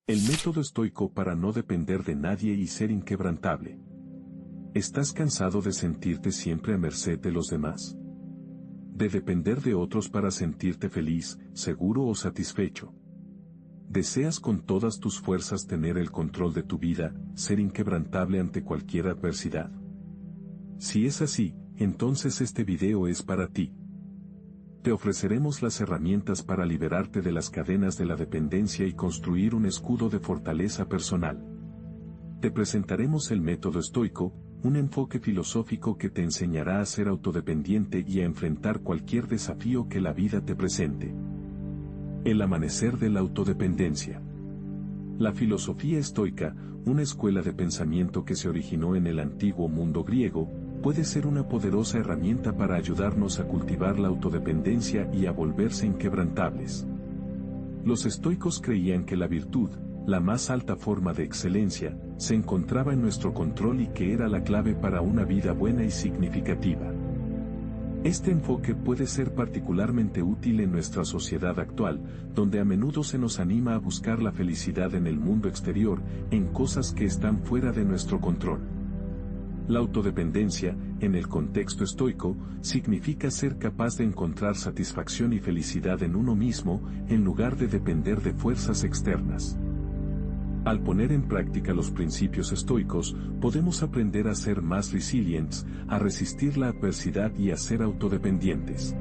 El método estoico para no depender de nadie y ser inquebrantable. ¿Estás cansado de sentirte siempre a merced de los demás? ¿De depender de otros para sentirte feliz, seguro o satisfecho? ¿Deseas con todas tus fuerzas tener el control de tu vida, ser inquebrantable ante cualquier adversidad? Si es así, entonces este video es para ti. Te ofreceremos las herramientas para liberarte de las cadenas de la dependencia y construir un escudo de fortaleza personal. Te presentaremos el método estoico, un enfoque filosófico que te enseñará a ser autodependiente y a enfrentar cualquier desafío que la vida te presente. El amanecer de la autodependencia. La filosofía estoica, una escuela de pensamiento que se originó en el antiguo mundo griego, puede ser una poderosa herramienta para ayudarnos a cultivar la autodependencia y a volverse inquebrantables. Los estoicos creían que la virtud, la más alta forma de excelencia, se encontraba en nuestro control y que era la clave para una vida buena y significativa. Este enfoque puede ser particularmente útil en nuestra sociedad actual, donde a menudo se nos anima a buscar la felicidad en el mundo exterior, en cosas que están fuera de nuestro control. La autodependencia, en el contexto estoico, significa ser capaz de encontrar satisfacción y felicidad en uno mismo, en lugar de depender de fuerzas externas. Al poner en práctica los principios estoicos, podemos aprender a ser más resilientes, a resistir la adversidad y a ser autodependientes.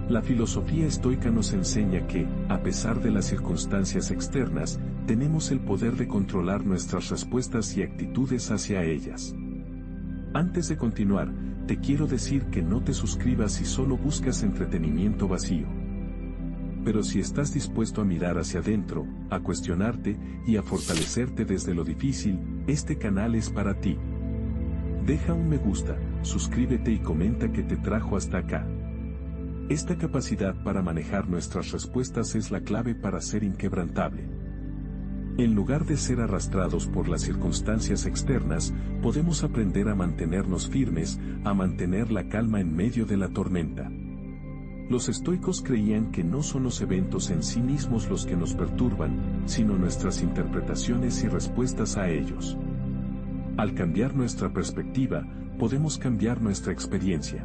La filosofía estoica nos enseña que, a pesar de las circunstancias externas, tenemos el poder de controlar nuestras respuestas y actitudes hacia ellas. Antes de continuar, te quiero decir que no te suscribas si solo buscas entretenimiento vacío. Pero si estás dispuesto a mirar hacia adentro, a cuestionarte y a fortalecerte desde lo difícil, este canal es para ti. Deja un me gusta, suscríbete y comenta qué te trajo hasta acá. Esta capacidad para manejar nuestras respuestas es la clave para ser inquebrantable. En lugar de ser arrastrados por las circunstancias externas, podemos aprender a mantenernos firmes, a mantener la calma en medio de la tormenta. Los estoicos creían que no son los eventos en sí mismos los que nos perturban, sino nuestras interpretaciones y respuestas a ellos. Al cambiar nuestra perspectiva, podemos cambiar nuestra experiencia.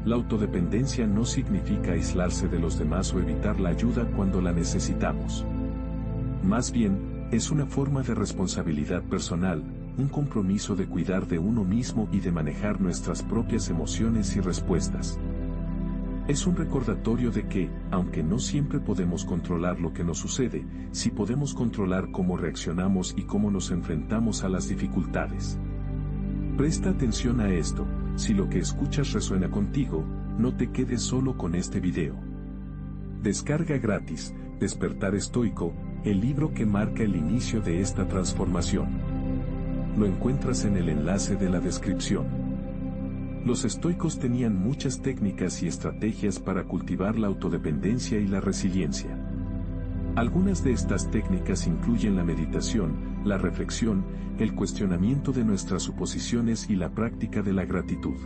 La autodependencia no significa aislarse de los demás o evitar la ayuda cuando la necesitamos. Más bien, es una forma de responsabilidad personal, un compromiso de cuidar de uno mismo y de manejar nuestras propias emociones y respuestas. Es un recordatorio de que, aunque no siempre podemos controlar lo que nos sucede, sí podemos controlar cómo reaccionamos y cómo nos enfrentamos a las dificultades. Presta atención a esto, si lo que escuchas resuena contigo, no te quedes solo con este video. Descarga gratis, Despertar Estoico, el libro que marca el inicio de esta transformación. Lo encuentras en el enlace de la descripción. Los estoicos tenían muchas técnicas y estrategias para cultivar la autodependencia y la resiliencia. Algunas de estas técnicas incluyen la meditación, la reflexión, el cuestionamiento de nuestras suposiciones y la práctica de la gratitud.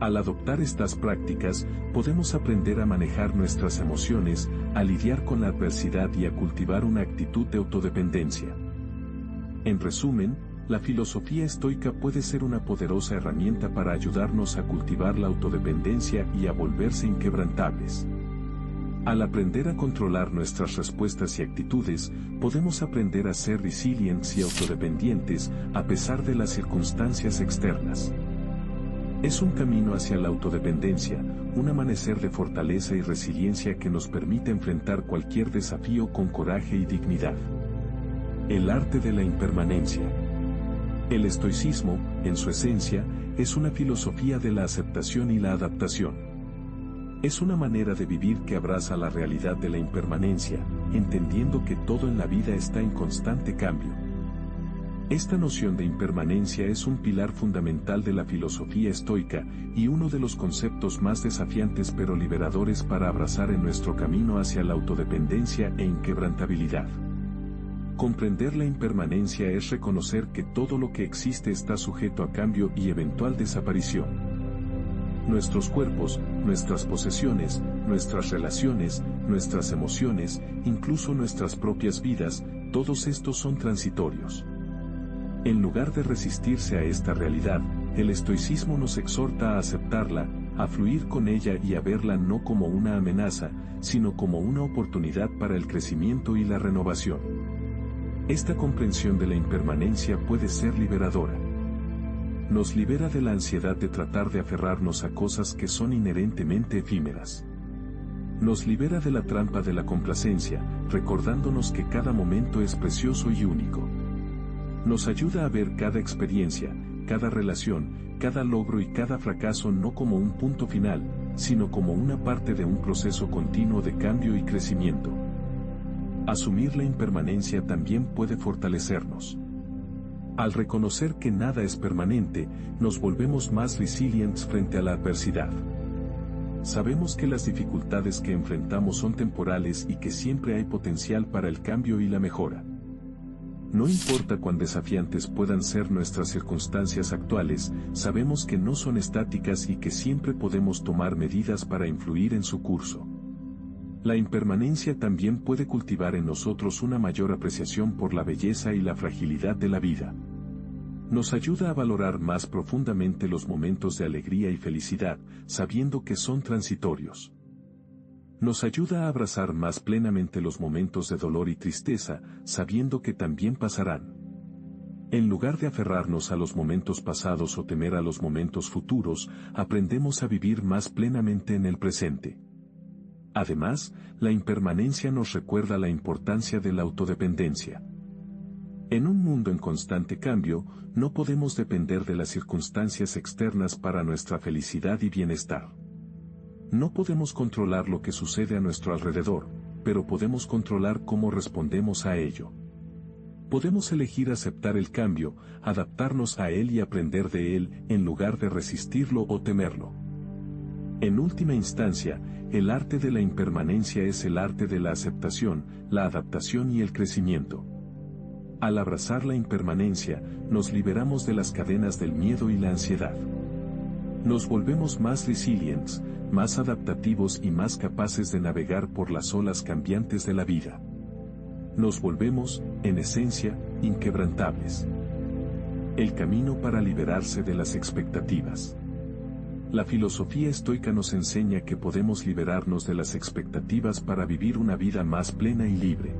Al adoptar estas prácticas, podemos aprender a manejar nuestras emociones, a lidiar con la adversidad y a cultivar una actitud de autodependencia. En resumen, la filosofía estoica puede ser una poderosa herramienta para ayudarnos a cultivar la autodependencia y a volverse inquebrantables. Al aprender a controlar nuestras respuestas y actitudes, podemos aprender a ser resilientes y autodependientes, a pesar de las circunstancias externas. Es un camino hacia la autodependencia, un amanecer de fortaleza y resiliencia que nos permite enfrentar cualquier desafío con coraje y dignidad. El arte de la impermanencia. El estoicismo, en su esencia, es una filosofía de la aceptación y la adaptación. Es una manera de vivir que abraza la realidad de la impermanencia, entendiendo que todo en la vida está en constante cambio. Esta noción de impermanencia es un pilar fundamental de la filosofía estoica y uno de los conceptos más desafiantes pero liberadores para abrazar en nuestro camino hacia la autodependencia e inquebrantabilidad. Comprender la impermanencia es reconocer que todo lo que existe está sujeto a cambio y eventual desaparición. Nuestros cuerpos, nuestras posesiones, nuestras relaciones, nuestras emociones, incluso nuestras propias vidas, todos estos son transitorios. En lugar de resistirse a esta realidad, el estoicismo nos exhorta a aceptarla, a fluir con ella y a verla no como una amenaza, sino como una oportunidad para el crecimiento y la renovación. Esta comprensión de la impermanencia puede ser liberadora. Nos libera de la ansiedad de tratar de aferrarnos a cosas que son inherentemente efímeras. Nos libera de la trampa de la complacencia, recordándonos que cada momento es precioso y único. Nos ayuda a ver cada experiencia, cada relación, cada logro y cada fracaso no como un punto final, sino como una parte de un proceso continuo de cambio y crecimiento. Asumir la impermanencia también puede fortalecernos. Al reconocer que nada es permanente, nos volvemos más resilientes frente a la adversidad. Sabemos que las dificultades que enfrentamos son temporales y que siempre hay potencial para el cambio y la mejora. No importa cuán desafiantes puedan ser nuestras circunstancias actuales, sabemos que no son estáticas y que siempre podemos tomar medidas para influir en su curso. La impermanencia también puede cultivar en nosotros una mayor apreciación por la belleza y la fragilidad de la vida. Nos ayuda a valorar más profundamente los momentos de alegría y felicidad, sabiendo que son transitorios. Nos ayuda a abrazar más plenamente los momentos de dolor y tristeza, sabiendo que también pasarán. En lugar de aferrarnos a los momentos pasados o temer a los momentos futuros, aprendemos a vivir más plenamente en el presente. Además, la impermanencia nos recuerda la importancia de la autodependencia. En un mundo en constante cambio, no podemos depender de las circunstancias externas para nuestra felicidad y bienestar. No podemos controlar lo que sucede a nuestro alrededor, pero podemos controlar cómo respondemos a ello. Podemos elegir aceptar el cambio, adaptarnos a él y aprender de él, en lugar de resistirlo o temerlo. En última instancia, el arte de la impermanencia es el arte de la aceptación, la adaptación y el crecimiento. Al abrazar la impermanencia, nos liberamos de las cadenas del miedo y la ansiedad. Nos volvemos más resilientes, más adaptativos y más capaces de navegar por las olas cambiantes de la vida. Nos volvemos, en esencia, inquebrantables. El camino para liberarse de las expectativas. La filosofía estoica nos enseña que podemos liberarnos de las expectativas para vivir una vida más plena y libre.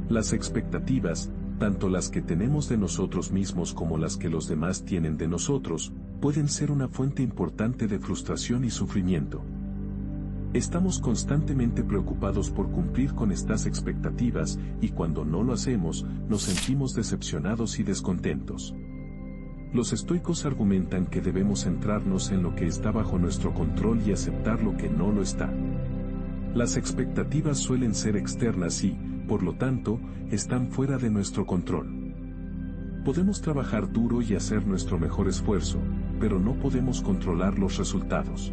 Las expectativas, tanto las que tenemos de nosotros mismos como las que los demás tienen de nosotros, pueden ser una fuente importante de frustración y sufrimiento. Estamos constantemente preocupados por cumplir con estas expectativas y cuando no lo hacemos, nos sentimos decepcionados y descontentos. Los estoicos argumentan que debemos centrarnos en lo que está bajo nuestro control y aceptar lo que no lo está. Las expectativas suelen ser externas y, por lo tanto, están fuera de nuestro control. Podemos trabajar duro y hacer nuestro mejor esfuerzo, pero no podemos controlar los resultados.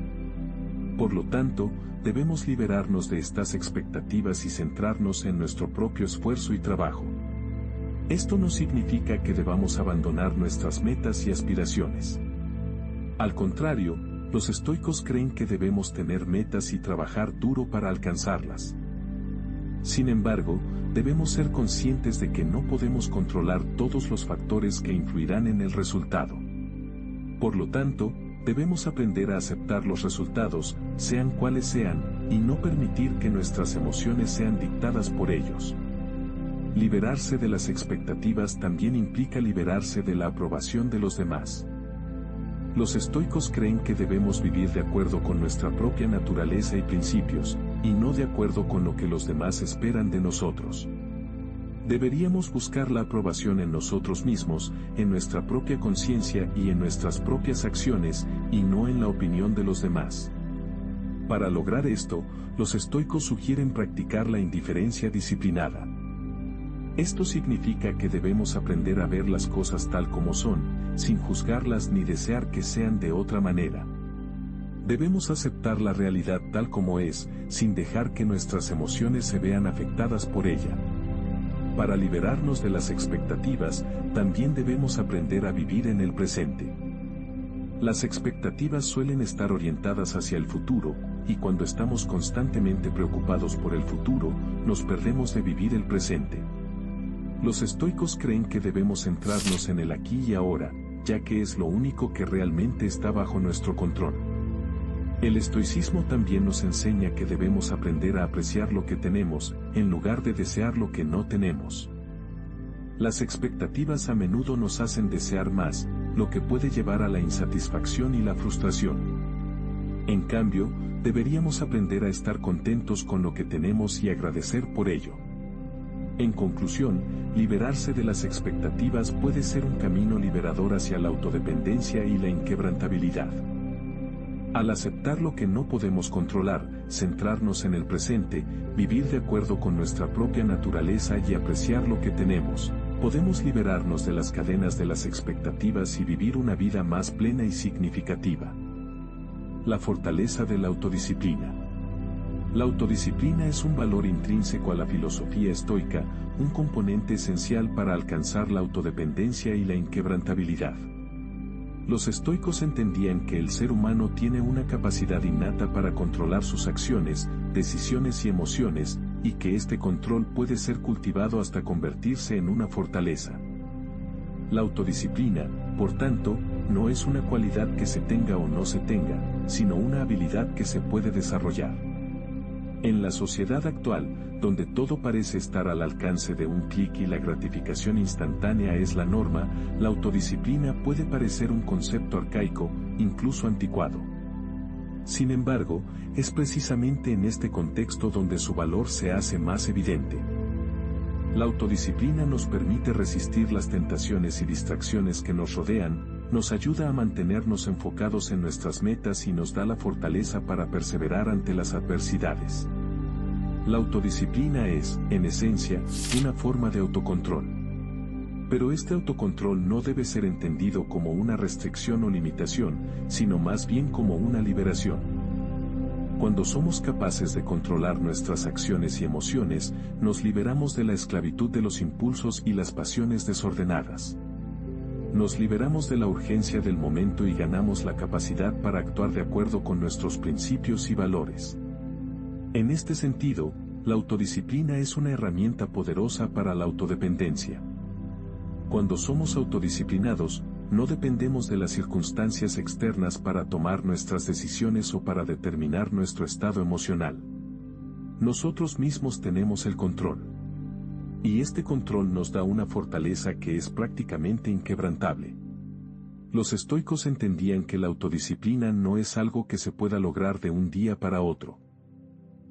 Por lo tanto, debemos liberarnos de estas expectativas y centrarnos en nuestro propio esfuerzo y trabajo. Esto no significa que debamos abandonar nuestras metas y aspiraciones. Al contrario, los estoicos creen que debemos tener metas y trabajar duro para alcanzarlas. Sin embargo, debemos ser conscientes de que no podemos controlar todos los factores que influirán en el resultado. Por lo tanto, debemos aprender a aceptar los resultados, sean cuales sean, y no permitir que nuestras emociones sean dictadas por ellos. Liberarse de las expectativas también implica liberarse de la aprobación de los demás. Los estoicos creen que debemos vivir de acuerdo con nuestra propia naturaleza y principios, y no de acuerdo con lo que los demás esperan de nosotros. Deberíamos buscar la aprobación en nosotros mismos, en nuestra propia conciencia y en nuestras propias acciones, y no en la opinión de los demás. Para lograr esto, los estoicos sugieren practicar la indiferencia disciplinada. Esto significa que debemos aprender a ver las cosas tal como son, sin juzgarlas ni desear que sean de otra manera. Debemos aceptar la realidad tal como es, sin dejar que nuestras emociones se vean afectadas por ella. Para liberarnos de las expectativas, también debemos aprender a vivir en el presente. Las expectativas suelen estar orientadas hacia el futuro, y cuando estamos constantemente preocupados por el futuro, nos perdemos de vivir el presente. Los estoicos creen que debemos centrarnos en el aquí y ahora, ya que es lo único que realmente está bajo nuestro control. El estoicismo también nos enseña que debemos aprender a apreciar lo que tenemos, en lugar de desear lo que no tenemos. Las expectativas a menudo nos hacen desear más, lo que puede llevar a la insatisfacción y la frustración. En cambio, deberíamos aprender a estar contentos con lo que tenemos y agradecer por ello. En conclusión, liberarse de las expectativas puede ser un camino liberador hacia la autodependencia y la inquebrantabilidad. Al aceptar lo que no podemos controlar, centrarnos en el presente, vivir de acuerdo con nuestra propia naturaleza y apreciar lo que tenemos, podemos liberarnos de las cadenas de las expectativas y vivir una vida más plena y significativa. La fortaleza de la autodisciplina. La autodisciplina es un valor intrínseco a la filosofía estoica, un componente esencial para alcanzar la autodependencia y la inquebrantabilidad. Los estoicos entendían que el ser humano tiene una capacidad innata para controlar sus acciones, decisiones y emociones, y que este control puede ser cultivado hasta convertirse en una fortaleza. La autodisciplina, por tanto, no es una cualidad que se tenga o no se tenga, sino una habilidad que se puede desarrollar. En la sociedad actual, donde todo parece estar al alcance de un clic y la gratificación instantánea es la norma, la autodisciplina puede parecer un concepto arcaico, incluso anticuado. Sin embargo, es precisamente en este contexto donde su valor se hace más evidente. La autodisciplina nos permite resistir las tentaciones y distracciones que nos rodean, nos ayuda a mantenernos enfocados en nuestras metas y nos da la fortaleza para perseverar ante las adversidades. La autodisciplina es, en esencia, una forma de autocontrol. Pero este autocontrol no debe ser entendido como una restricción o limitación, sino más bien como una liberación. Cuando somos capaces de controlar nuestras acciones y emociones, nos liberamos de la esclavitud de los impulsos y las pasiones desordenadas. Nos liberamos de la urgencia del momento y ganamos la capacidad para actuar de acuerdo con nuestros principios y valores. En este sentido, la autodisciplina es una herramienta poderosa para la autodependencia. Cuando somos autodisciplinados, no dependemos de las circunstancias externas para tomar nuestras decisiones o para determinar nuestro estado emocional. Nosotros mismos tenemos el control. Y este control nos da una fortaleza que es prácticamente inquebrantable. Los estoicos entendían que la autodisciplina no es algo que se pueda lograr de un día para otro.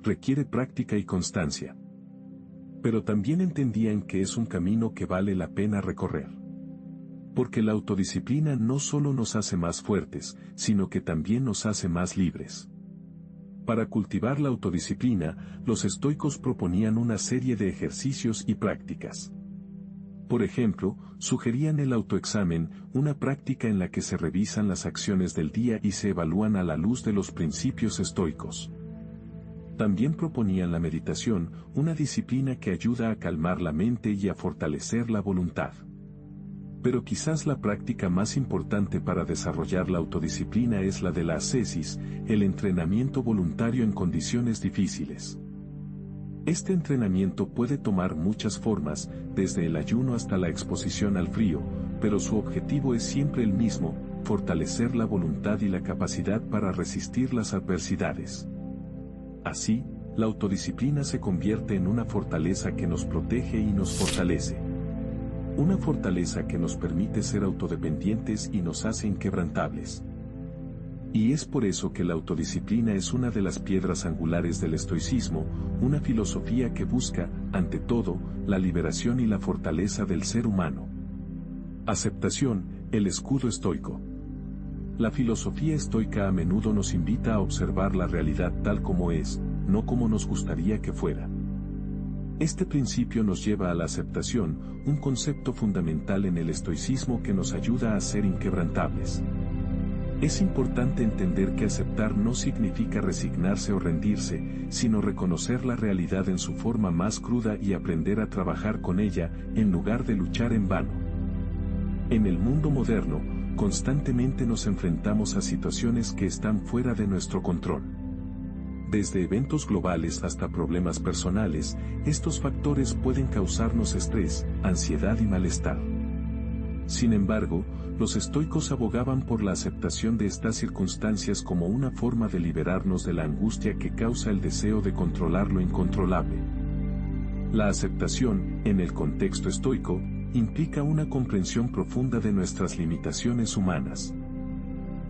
Requiere práctica y constancia. Pero también entendían que es un camino que vale la pena recorrer. Porque la autodisciplina no solo nos hace más fuertes, sino que también nos hace más libres. Para cultivar la autodisciplina, los estoicos proponían una serie de ejercicios y prácticas. Por ejemplo, sugerían el autoexamen, una práctica en la que se revisan las acciones del día y se evalúan a la luz de los principios estoicos. También proponían la meditación, una disciplina que ayuda a calmar la mente y a fortalecer la voluntad. Pero quizás la práctica más importante para desarrollar la autodisciplina es la de la ascesis, el entrenamiento voluntario en condiciones difíciles. Este entrenamiento puede tomar muchas formas, desde el ayuno hasta la exposición al frío, pero su objetivo es siempre el mismo, fortalecer la voluntad y la capacidad para resistir las adversidades. Así, la autodisciplina se convierte en una fortaleza que nos protege y nos fortalece. Una fortaleza que nos permite ser autodependientes y nos hace inquebrantables. Y es por eso que la autodisciplina es una de las piedras angulares del estoicismo, una filosofía que busca, ante todo, la liberación y la fortaleza del ser humano. Aceptación, el escudo estoico. La filosofía estoica a menudo nos invita a observar la realidad tal como es, no como nos gustaría que fuera. Este principio nos lleva a la aceptación, un concepto fundamental en el estoicismo que nos ayuda a ser inquebrantables. Es importante entender que aceptar no significa resignarse o rendirse, sino reconocer la realidad en su forma más cruda y aprender a trabajar con ella, en lugar de luchar en vano. En el mundo moderno, constantemente nos enfrentamos a situaciones que están fuera de nuestro control. Desde eventos globales hasta problemas personales, estos factores pueden causarnos estrés, ansiedad y malestar. Sin embargo, los estoicos abogaban por la aceptación de estas circunstancias como una forma de liberarnos de la angustia que causa el deseo de controlar lo incontrolable. La aceptación, en el contexto estoico, implica una comprensión profunda de nuestras limitaciones humanas.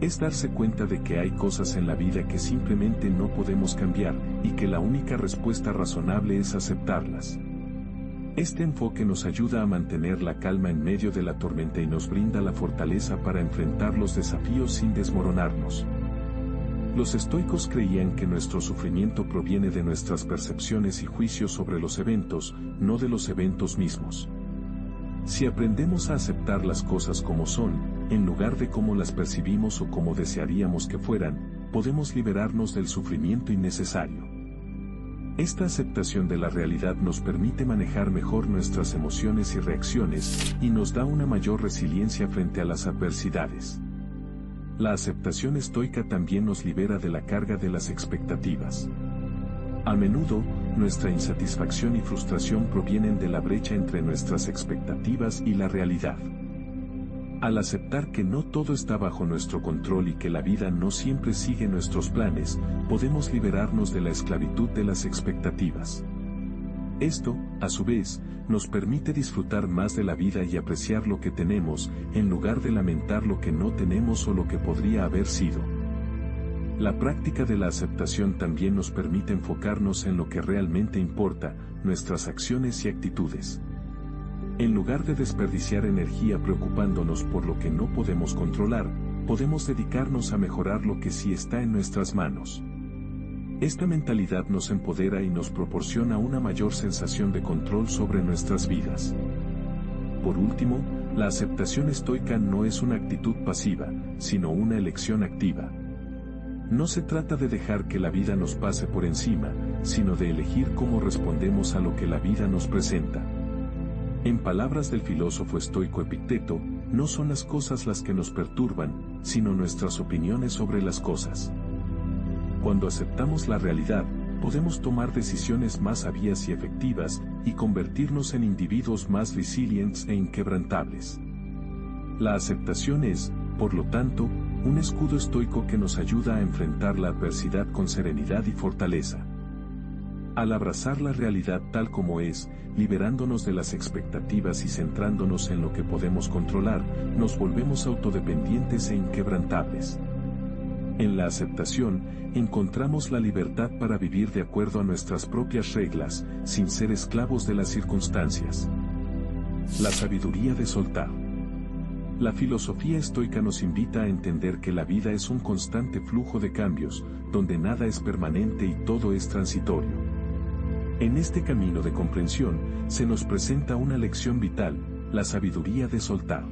Es darse cuenta de que hay cosas en la vida que simplemente no podemos cambiar, y que la única respuesta razonable es aceptarlas. Este enfoque nos ayuda a mantener la calma en medio de la tormenta y nos brinda la fortaleza para enfrentar los desafíos sin desmoronarnos. Los estoicos creían que nuestro sufrimiento proviene de nuestras percepciones y juicios sobre los eventos, no de los eventos mismos. Si aprendemos a aceptar las cosas como son, en lugar de cómo las percibimos o como desearíamos que fueran, podemos liberarnos del sufrimiento innecesario. Esta aceptación de la realidad nos permite manejar mejor nuestras emociones y reacciones, y nos da una mayor resiliencia frente a las adversidades. La aceptación estoica también nos libera de la carga de las expectativas. A menudo, nuestra insatisfacción y frustración provienen de la brecha entre nuestras expectativas y la realidad. Al aceptar que no todo está bajo nuestro control y que la vida no siempre sigue nuestros planes, podemos liberarnos de la esclavitud de las expectativas. Esto, a su vez, nos permite disfrutar más de la vida y apreciar lo que tenemos, en lugar de lamentar lo que no tenemos o lo que podría haber sido. La práctica de la aceptación también nos permite enfocarnos en lo que realmente importa, nuestras acciones y actitudes. En lugar de desperdiciar energía preocupándonos por lo que no podemos controlar, podemos dedicarnos a mejorar lo que sí está en nuestras manos. Esta mentalidad nos empodera y nos proporciona una mayor sensación de control sobre nuestras vidas. Por último, la aceptación estoica no es una actitud pasiva, sino una elección activa. No se trata de dejar que la vida nos pase por encima, sino de elegir cómo respondemos a lo que la vida nos presenta. En palabras del filósofo estoico Epicteto, no son las cosas las que nos perturban, sino nuestras opiniones sobre las cosas. Cuando aceptamos la realidad, podemos tomar decisiones más sabias y efectivas, y convertirnos en individuos más resilientes e inquebrantables. La aceptación es, por lo tanto, un escudo estoico que nos ayuda a enfrentar la adversidad con serenidad y fortaleza. Al abrazar la realidad tal como es, liberándonos de las expectativas y centrándonos en lo que podemos controlar, nos volvemos autodependientes e inquebrantables. En la aceptación, encontramos la libertad para vivir de acuerdo a nuestras propias reglas, sin ser esclavos de las circunstancias. La sabiduría de soltar. La filosofía estoica nos invita a entender que la vida es un constante flujo de cambios, donde nada es permanente y todo es transitorio. En este camino de comprensión, se nos presenta una lección vital, la sabiduría de soltar.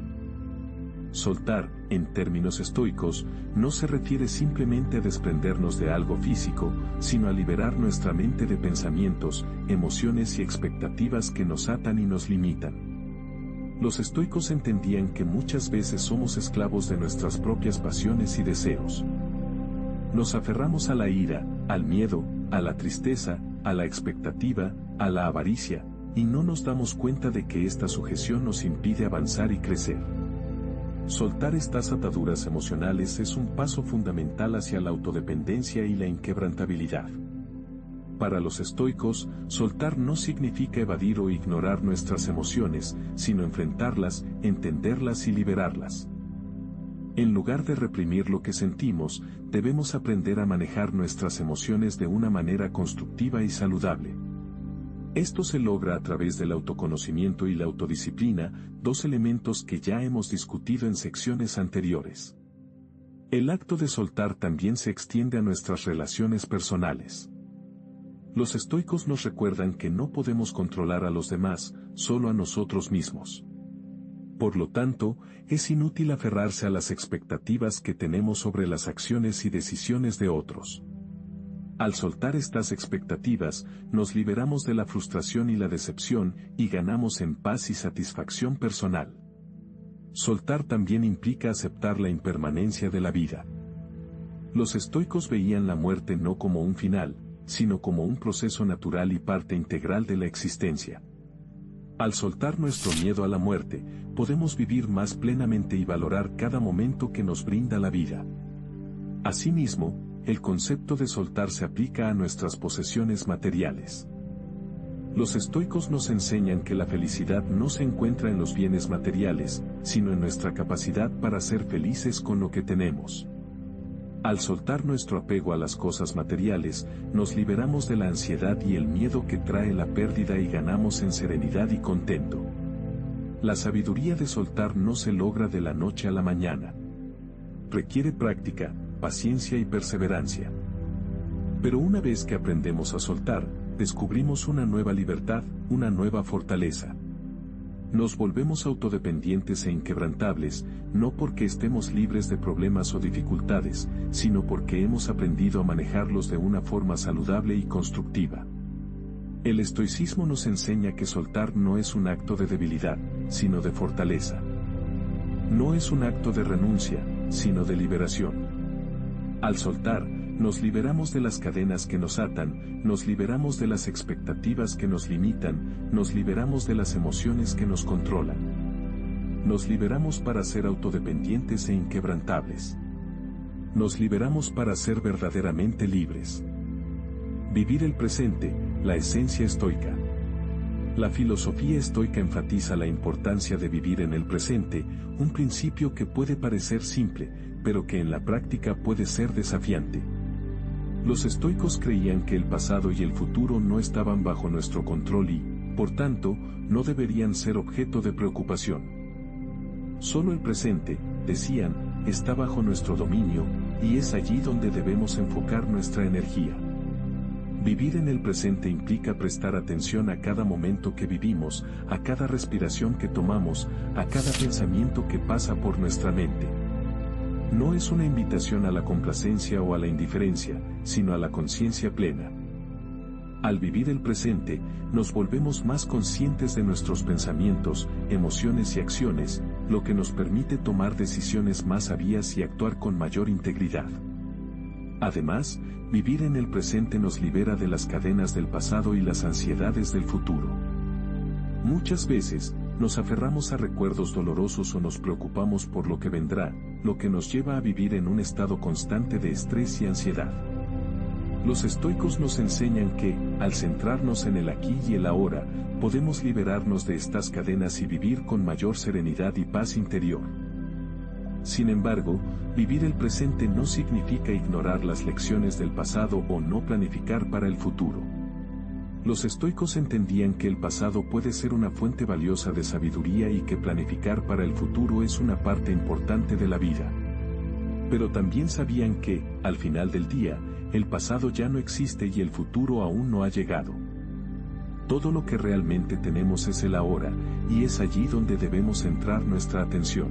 Soltar, en términos estoicos, no se refiere simplemente a desprendernos de algo físico, sino a liberar nuestra mente de pensamientos, emociones y expectativas que nos atan y nos limitan. Los estoicos entendían que muchas veces somos esclavos de nuestras propias pasiones y deseos. Nos aferramos a la ira, al miedo, a la tristeza, a la expectativa, a la avaricia, y no nos damos cuenta de que esta sujeción nos impide avanzar y crecer. Soltar estas ataduras emocionales es un paso fundamental hacia la autodependencia y la inquebrantabilidad. Para los estoicos, soltar no significa evadir o ignorar nuestras emociones, sino enfrentarlas, entenderlas y liberarlas. En lugar de reprimir lo que sentimos, debemos aprender a manejar nuestras emociones de una manera constructiva y saludable. Esto se logra a través del autoconocimiento y la autodisciplina, dos elementos que ya hemos discutido en secciones anteriores. El acto de soltar también se extiende a nuestras relaciones personales. Los estoicos nos recuerdan que no podemos controlar a los demás, solo a nosotros mismos. Por lo tanto, es inútil aferrarse a las expectativas que tenemos sobre las acciones y decisiones de otros. Al soltar estas expectativas, nos liberamos de la frustración y la decepción, y ganamos en paz y satisfacción personal. Soltar también implica aceptar la impermanencia de la vida. Los estoicos veían la muerte no como un final, sino como un proceso natural y parte integral de la existencia. Al soltar nuestro miedo a la muerte, podemos vivir más plenamente y valorar cada momento que nos brinda la vida. Asimismo, el concepto de soltar se aplica a nuestras posesiones materiales. Los estoicos nos enseñan que la felicidad no se encuentra en los bienes materiales, sino en nuestra capacidad para ser felices con lo que tenemos. Al soltar nuestro apego a las cosas materiales, nos liberamos de la ansiedad y el miedo que trae la pérdida y ganamos en serenidad y contento. La sabiduría de soltar no se logra de la noche a la mañana. Requiere práctica, paciencia y perseverancia. Pero una vez que aprendemos a soltar, descubrimos una nueva libertad, una nueva fortaleza. Nos volvemos autodependientes e inquebrantables, no porque estemos libres de problemas o dificultades, sino porque hemos aprendido a manejarlos de una forma saludable y constructiva. El estoicismo nos enseña que soltar no es un acto de debilidad, sino de fortaleza. No es un acto de renuncia, sino de liberación. Al soltar, nos liberamos de las cadenas que nos atan, nos liberamos de las expectativas que nos limitan, nos liberamos de las emociones que nos controlan. Nos liberamos para ser autodependientes e inquebrantables. Nos liberamos para ser verdaderamente libres. Vivir el presente, la esencia estoica. La filosofía estoica enfatiza la importancia de vivir en el presente, un principio que puede parecer simple, pero que en la práctica puede ser desafiante. Los estoicos creían que el pasado y el futuro no estaban bajo nuestro control y, por tanto, no deberían ser objeto de preocupación. Solo el presente, decían, está bajo nuestro dominio, y es allí donde debemos enfocar nuestra energía. Vivir en el presente implica prestar atención a cada momento que vivimos, a cada respiración que tomamos, a cada pensamiento que pasa por nuestra mente. No es una invitación a la complacencia o a la indiferencia, sino a la conciencia plena. Al vivir el presente, nos volvemos más conscientes de nuestros pensamientos, emociones y acciones, lo que nos permite tomar decisiones más sabias y actuar con mayor integridad. Además, vivir en el presente nos libera de las cadenas del pasado y las ansiedades del futuro. Muchas veces, nos aferramos a recuerdos dolorosos o nos preocupamos por lo que vendrá, lo que nos lleva a vivir en un estado constante de estrés y ansiedad. Los estoicos nos enseñan que, al centrarnos en el aquí y el ahora, podemos liberarnos de estas cadenas y vivir con mayor serenidad y paz interior. Sin embargo, vivir el presente no significa ignorar las lecciones del pasado o no planificar para el futuro. Los estoicos entendían que el pasado puede ser una fuente valiosa de sabiduría y que planificar para el futuro es una parte importante de la vida. Pero también sabían que, al final del día, el pasado ya no existe y el futuro aún no ha llegado. Todo lo que realmente tenemos es el ahora, y es allí donde debemos centrar nuestra atención.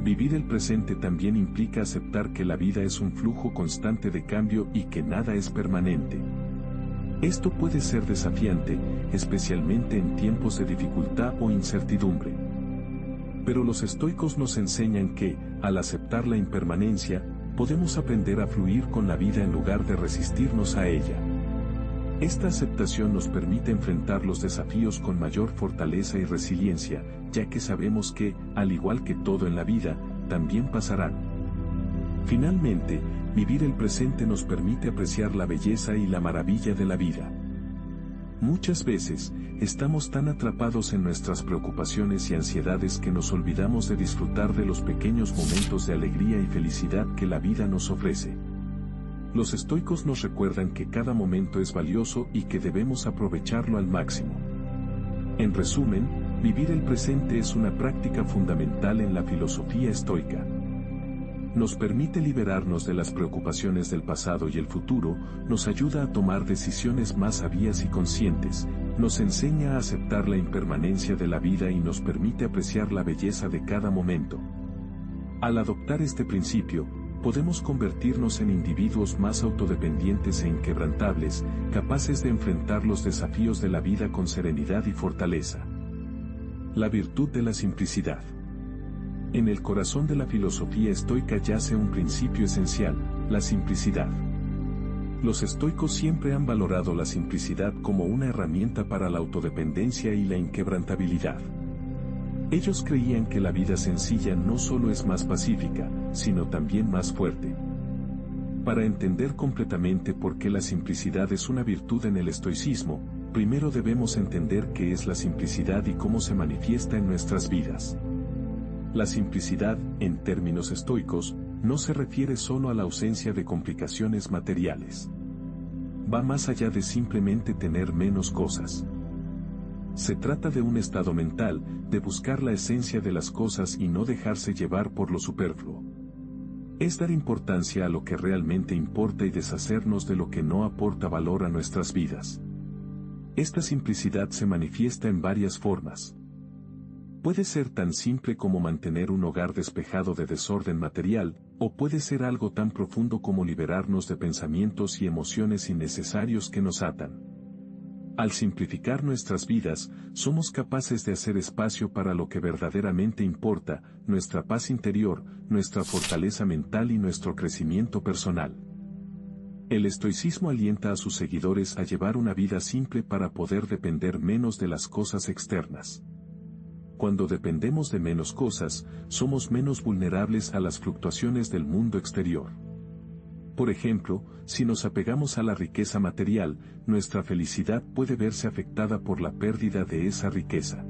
Vivir el presente también implica aceptar que la vida es un flujo constante de cambio y que nada es permanente. Esto puede ser desafiante, especialmente en tiempos de dificultad o incertidumbre. Pero los estoicos nos enseñan que, al aceptar la impermanencia, podemos aprender a fluir con la vida en lugar de resistirnos a ella. Esta aceptación nos permite enfrentar los desafíos con mayor fortaleza y resiliencia, ya que sabemos que, al igual que todo en la vida, también pasarán. Finalmente, vivir el presente nos permite apreciar la belleza y la maravilla de la vida. Muchas veces, estamos tan atrapados en nuestras preocupaciones y ansiedades que nos olvidamos de disfrutar de los pequeños momentos de alegría y felicidad que la vida nos ofrece. Los estoicos nos recuerdan que cada momento es valioso y que debemos aprovecharlo al máximo. En resumen, vivir el presente es una práctica fundamental en la filosofía estoica. Nos permite liberarnos de las preocupaciones del pasado y el futuro, nos ayuda a tomar decisiones más sabias y conscientes, nos enseña a aceptar la impermanencia de la vida y nos permite apreciar la belleza de cada momento. Al adoptar este principio, podemos convertirnos en individuos más autodependientes e inquebrantables, capaces de enfrentar los desafíos de la vida con serenidad y fortaleza. La virtud de la simplicidad. En el corazón de la filosofía estoica yace un principio esencial, la simplicidad. Los estoicos siempre han valorado la simplicidad como una herramienta para la autodependencia y la inquebrantabilidad. Ellos creían que la vida sencilla no solo es más pacífica, sino también más fuerte. Para entender completamente por qué la simplicidad es una virtud en el estoicismo, primero debemos entender qué es la simplicidad y cómo se manifiesta en nuestras vidas. La simplicidad, en términos estoicos, no se refiere solo a la ausencia de complicaciones materiales. Va más allá de simplemente tener menos cosas. Se trata de un estado mental, de buscar la esencia de las cosas y no dejarse llevar por lo superfluo. Es dar importancia a lo que realmente importa y deshacernos de lo que no aporta valor a nuestras vidas. Esta simplicidad se manifiesta en varias formas. Puede ser tan simple como mantener un hogar despejado de desorden material, o puede ser algo tan profundo como liberarnos de pensamientos y emociones innecesarios que nos atan. Al simplificar nuestras vidas, somos capaces de hacer espacio para lo que verdaderamente importa, nuestra paz interior, nuestra fortaleza mental y nuestro crecimiento personal. El estoicismo alienta a sus seguidores a llevar una vida simple para poder depender menos de las cosas externas. Cuando dependemos de menos cosas, somos menos vulnerables a las fluctuaciones del mundo exterior. Por ejemplo, si nos apegamos a la riqueza material, nuestra felicidad puede verse afectada por la pérdida de esa riqueza.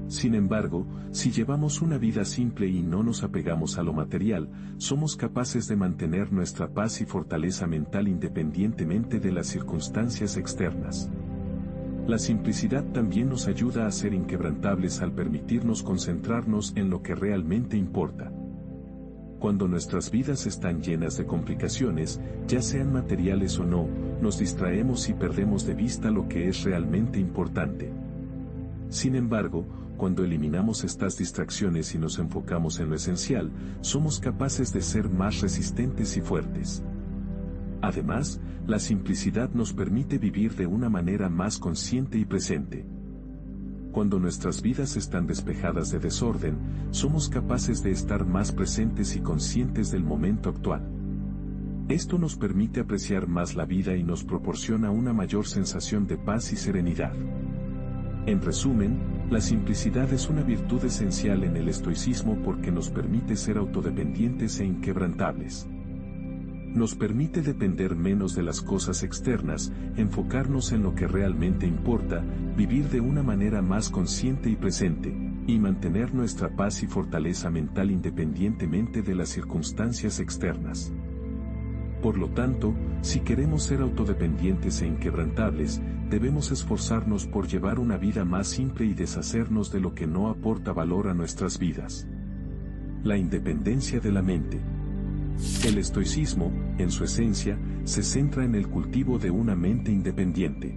Sin embargo, si llevamos una vida simple y no nos apegamos a lo material, somos capaces de mantener nuestra paz y fortaleza mental independientemente de las circunstancias externas. La simplicidad también nos ayuda a ser inquebrantables al permitirnos concentrarnos en lo que realmente importa. Cuando nuestras vidas están llenas de complicaciones, ya sean materiales o no, nos distraemos y perdemos de vista lo que es realmente importante. Sin embargo, cuando eliminamos estas distracciones y nos enfocamos en lo esencial, somos capaces de ser más resistentes y fuertes. Además, la simplicidad nos permite vivir de una manera más consciente y presente. Cuando nuestras vidas están despejadas de desorden, somos capaces de estar más presentes y conscientes del momento actual. Esto nos permite apreciar más la vida y nos proporciona una mayor sensación de paz y serenidad. En resumen, la simplicidad es una virtud esencial en el estoicismo porque nos permite ser autodependientes e inquebrantables. Nos permite depender menos de las cosas externas, enfocarnos en lo que realmente importa, vivir de una manera más consciente y presente, y mantener nuestra paz y fortaleza mental independientemente de las circunstancias externas. Por lo tanto, si queremos ser autodependientes e inquebrantables, debemos esforzarnos por llevar una vida más simple y deshacernos de lo que no aporta valor a nuestras vidas. La independencia de la mente. El estoicismo, en su esencia, se centra en el cultivo de una mente independiente.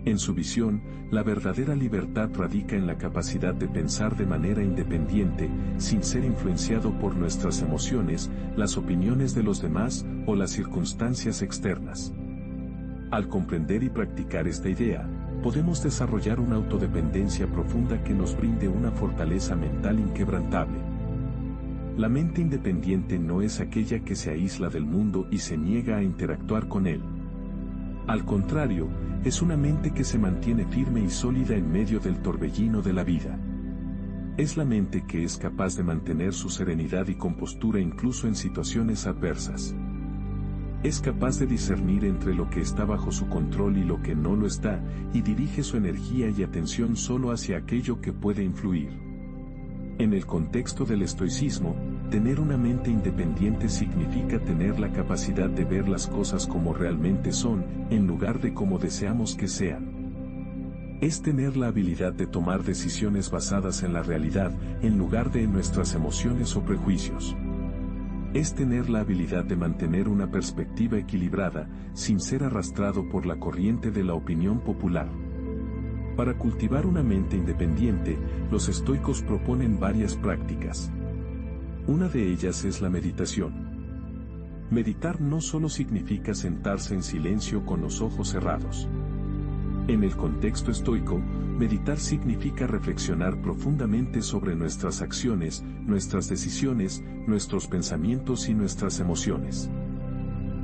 En su visión, la verdadera libertad radica en la capacidad de pensar de manera independiente, sin ser influenciado por nuestras emociones, las opiniones de los demás o las circunstancias externas. Al comprender y practicar esta idea, podemos desarrollar una autodependencia profunda que nos brinde una fortaleza mental inquebrantable. La mente independiente no es aquella que se aísla del mundo y se niega a interactuar con él. Al contrario, es una mente que se mantiene firme y sólida en medio del torbellino de la vida. Es la mente que es capaz de mantener su serenidad y compostura incluso en situaciones adversas. Es capaz de discernir entre lo que está bajo su control y lo que no lo está, y dirige su energía y atención solo hacia aquello que puede influir. En el contexto del estoicismo, tener una mente independiente significa tener la capacidad de ver las cosas como realmente son, en lugar de como deseamos que sean. Es tener la habilidad de tomar decisiones basadas en la realidad, en lugar de en nuestras emociones o prejuicios. Es tener la habilidad de mantener una perspectiva equilibrada, sin ser arrastrado por la corriente de la opinión popular. Para cultivar una mente independiente, los estoicos proponen varias prácticas. Una de ellas es la meditación. Meditar no solo significa sentarse en silencio con los ojos cerrados. En el contexto estoico, meditar significa reflexionar profundamente sobre nuestras acciones, nuestras decisiones, nuestros pensamientos y nuestras emociones.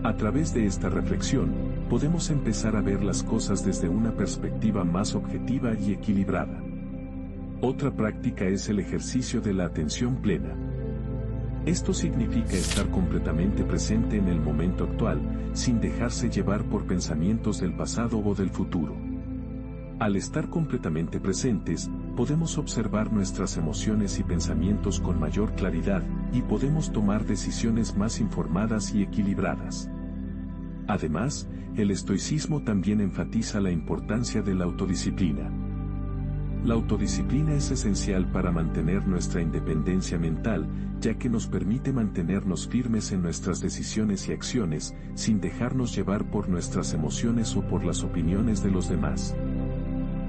A través de esta reflexión, podemos empezar a ver las cosas desde una perspectiva más objetiva y equilibrada. Otra práctica es el ejercicio de la atención plena. Esto significa estar completamente presente en el momento actual, sin dejarse llevar por pensamientos del pasado o del futuro. Al estar completamente presentes, podemos observar nuestras emociones y pensamientos con mayor claridad, y podemos tomar decisiones más informadas y equilibradas. Además, el estoicismo también enfatiza la importancia de la autodisciplina. La autodisciplina es esencial para mantener nuestra independencia mental, ya que nos permite mantenernos firmes en nuestras decisiones y acciones, sin dejarnos llevar por nuestras emociones o por las opiniones de los demás.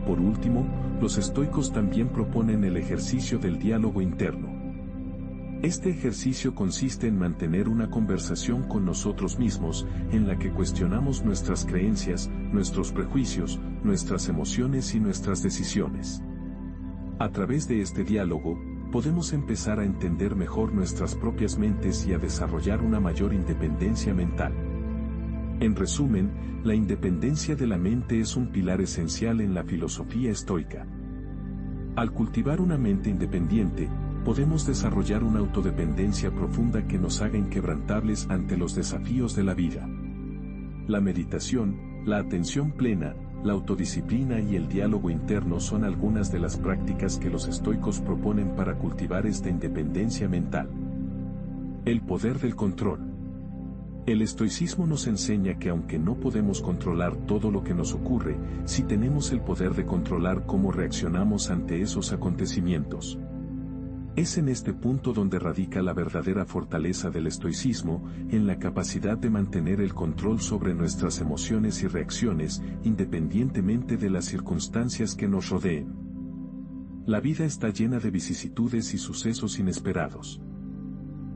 Por último, los estoicos también proponen el ejercicio del diálogo interno. Este ejercicio consiste en mantener una conversación con nosotros mismos, en la que cuestionamos nuestras creencias, nuestros prejuicios, nuestras emociones y nuestras decisiones. A través de este diálogo, podemos empezar a entender mejor nuestras propias mentes y a desarrollar una mayor independencia mental. En resumen, la independencia de la mente es un pilar esencial en la filosofía estoica. Al cultivar una mente independiente, podemos desarrollar una autodependencia profunda que nos haga inquebrantables ante los desafíos de la vida. La meditación, la atención plena, la autodisciplina y el diálogo interno son algunas de las prácticas que los estoicos proponen para cultivar esta independencia mental. El poder del control. El estoicismo nos enseña que aunque no podemos controlar todo lo que nos ocurre, sí tenemos el poder de controlar cómo reaccionamos ante esos acontecimientos. Es en este punto donde radica la verdadera fortaleza del estoicismo, en la capacidad de mantener el control sobre nuestras emociones y reacciones, independientemente de las circunstancias que nos rodeen. La vida está llena de vicisitudes y sucesos inesperados.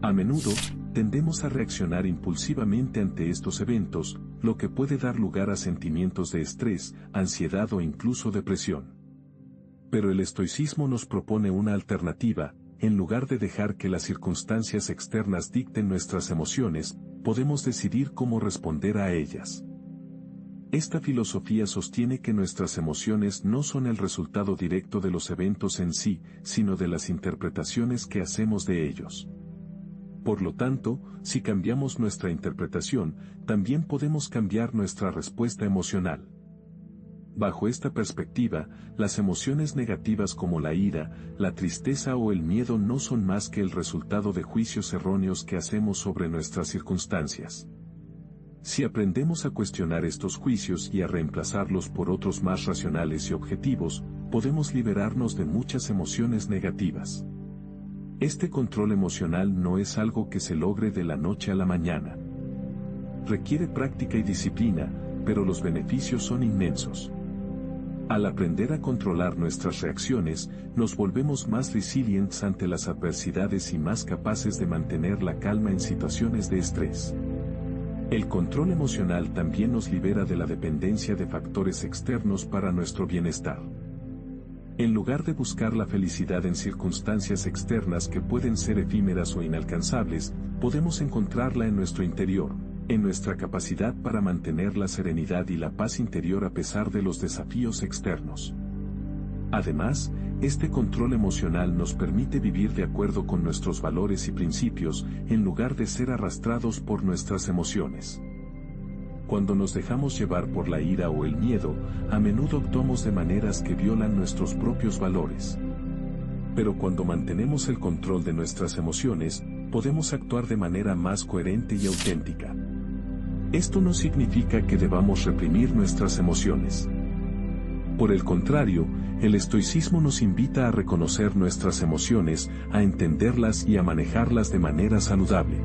A menudo, tendemos a reaccionar impulsivamente ante estos eventos, lo que puede dar lugar a sentimientos de estrés, ansiedad o incluso depresión. Pero el estoicismo nos propone una alternativa. En lugar de dejar que las circunstancias externas dicten nuestras emociones, podemos decidir cómo responder a ellas. Esta filosofía sostiene que nuestras emociones no son el resultado directo de los eventos en sí, sino de las interpretaciones que hacemos de ellos. Por lo tanto, si cambiamos nuestra interpretación, también podemos cambiar nuestra respuesta emocional. Bajo esta perspectiva, las emociones negativas como la ira, la tristeza o el miedo no son más que el resultado de juicios erróneos que hacemos sobre nuestras circunstancias. Si aprendemos a cuestionar estos juicios y a reemplazarlos por otros más racionales y objetivos, podemos liberarnos de muchas emociones negativas. Este control emocional no es algo que se logre de la noche a la mañana. Requiere práctica y disciplina, pero los beneficios son inmensos. Al aprender a controlar nuestras reacciones, nos volvemos más resilientes ante las adversidades y más capaces de mantener la calma en situaciones de estrés. El control emocional también nos libera de la dependencia de factores externos para nuestro bienestar. En lugar de buscar la felicidad en circunstancias externas que pueden ser efímeras o inalcanzables, podemos encontrarla en nuestro interior, en nuestra capacidad para mantener la serenidad y la paz interior a pesar de los desafíos externos. Además, este control emocional nos permite vivir de acuerdo con nuestros valores y principios, en lugar de ser arrastrados por nuestras emociones. Cuando nos dejamos llevar por la ira o el miedo, a menudo actuamos de maneras que violan nuestros propios valores. Pero cuando mantenemos el control de nuestras emociones, podemos actuar de manera más coherente y auténtica. Esto no significa que debamos reprimir nuestras emociones. Por el contrario, el estoicismo nos invita a reconocer nuestras emociones, a entenderlas y a manejarlas de manera saludable.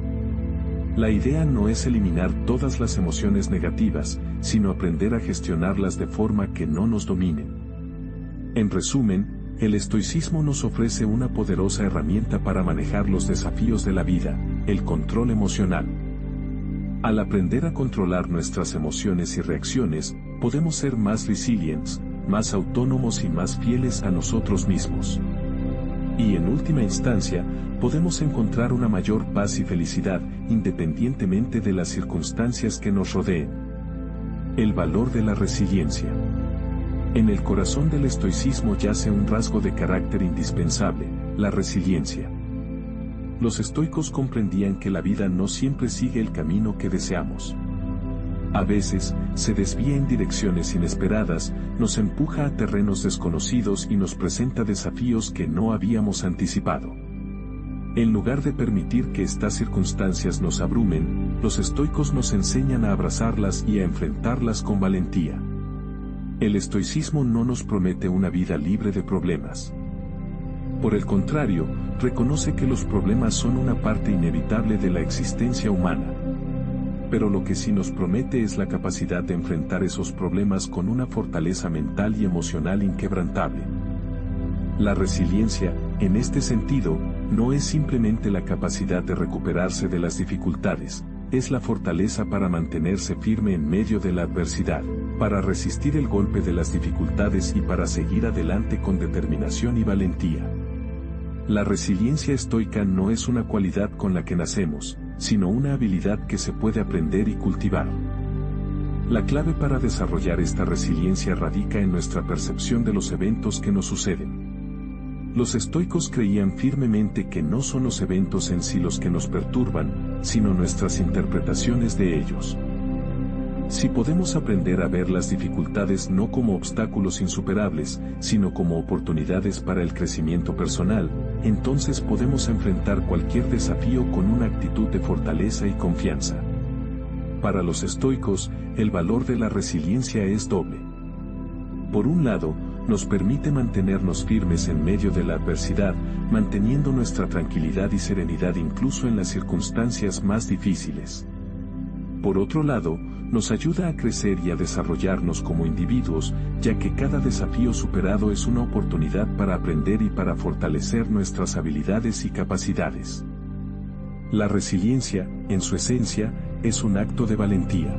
La idea no es eliminar todas las emociones negativas, sino aprender a gestionarlas de forma que no nos dominen. En resumen, el estoicismo nos ofrece una poderosa herramienta para manejar los desafíos de la vida, el control emocional. Al aprender a controlar nuestras emociones y reacciones, podemos ser más resilientes, más autónomos y más fieles a nosotros mismos. Y en última instancia, podemos encontrar una mayor paz y felicidad, independientemente de las circunstancias que nos rodeen. El valor de la resiliencia. En el corazón del estoicismo yace un rasgo de carácter indispensable, la resiliencia. Los estoicos comprendían que la vida no siempre sigue el camino que deseamos. A veces, se desvía en direcciones inesperadas, nos empuja a terrenos desconocidos y nos presenta desafíos que no habíamos anticipado. En lugar de permitir que estas circunstancias nos abrumen, los estoicos nos enseñan a abrazarlas y a enfrentarlas con valentía. El estoicismo no nos promete una vida libre de problemas. Por el contrario, reconoce que los problemas son una parte inevitable de la existencia humana. Pero lo que sí nos promete es la capacidad de enfrentar esos problemas con una fortaleza mental y emocional inquebrantable. La resiliencia, en este sentido, no es simplemente la capacidad de recuperarse de las dificultades, es la fortaleza para mantenerse firme en medio de la adversidad, para resistir el golpe de las dificultades y para seguir adelante con determinación y valentía. La resiliencia estoica no es una cualidad con la que nacemos, sino una habilidad que se puede aprender y cultivar. La clave para desarrollar esta resiliencia radica en nuestra percepción de los eventos que nos suceden. Los estoicos creían firmemente que no son los eventos en sí los que nos perturban, sino nuestras interpretaciones de ellos. Si podemos aprender a ver las dificultades no como obstáculos insuperables, sino como oportunidades para el crecimiento personal, entonces podemos enfrentar cualquier desafío con una actitud de fortaleza y confianza. Para los estoicos, el valor de la resiliencia es doble. Por un lado, nos permite mantenernos firmes en medio de la adversidad, manteniendo nuestra tranquilidad y serenidad incluso en las circunstancias más difíciles. Por otro lado, nos ayuda a crecer y a desarrollarnos como individuos, ya que cada desafío superado es una oportunidad para aprender y para fortalecer nuestras habilidades y capacidades. La resiliencia, en su esencia, es un acto de valentía.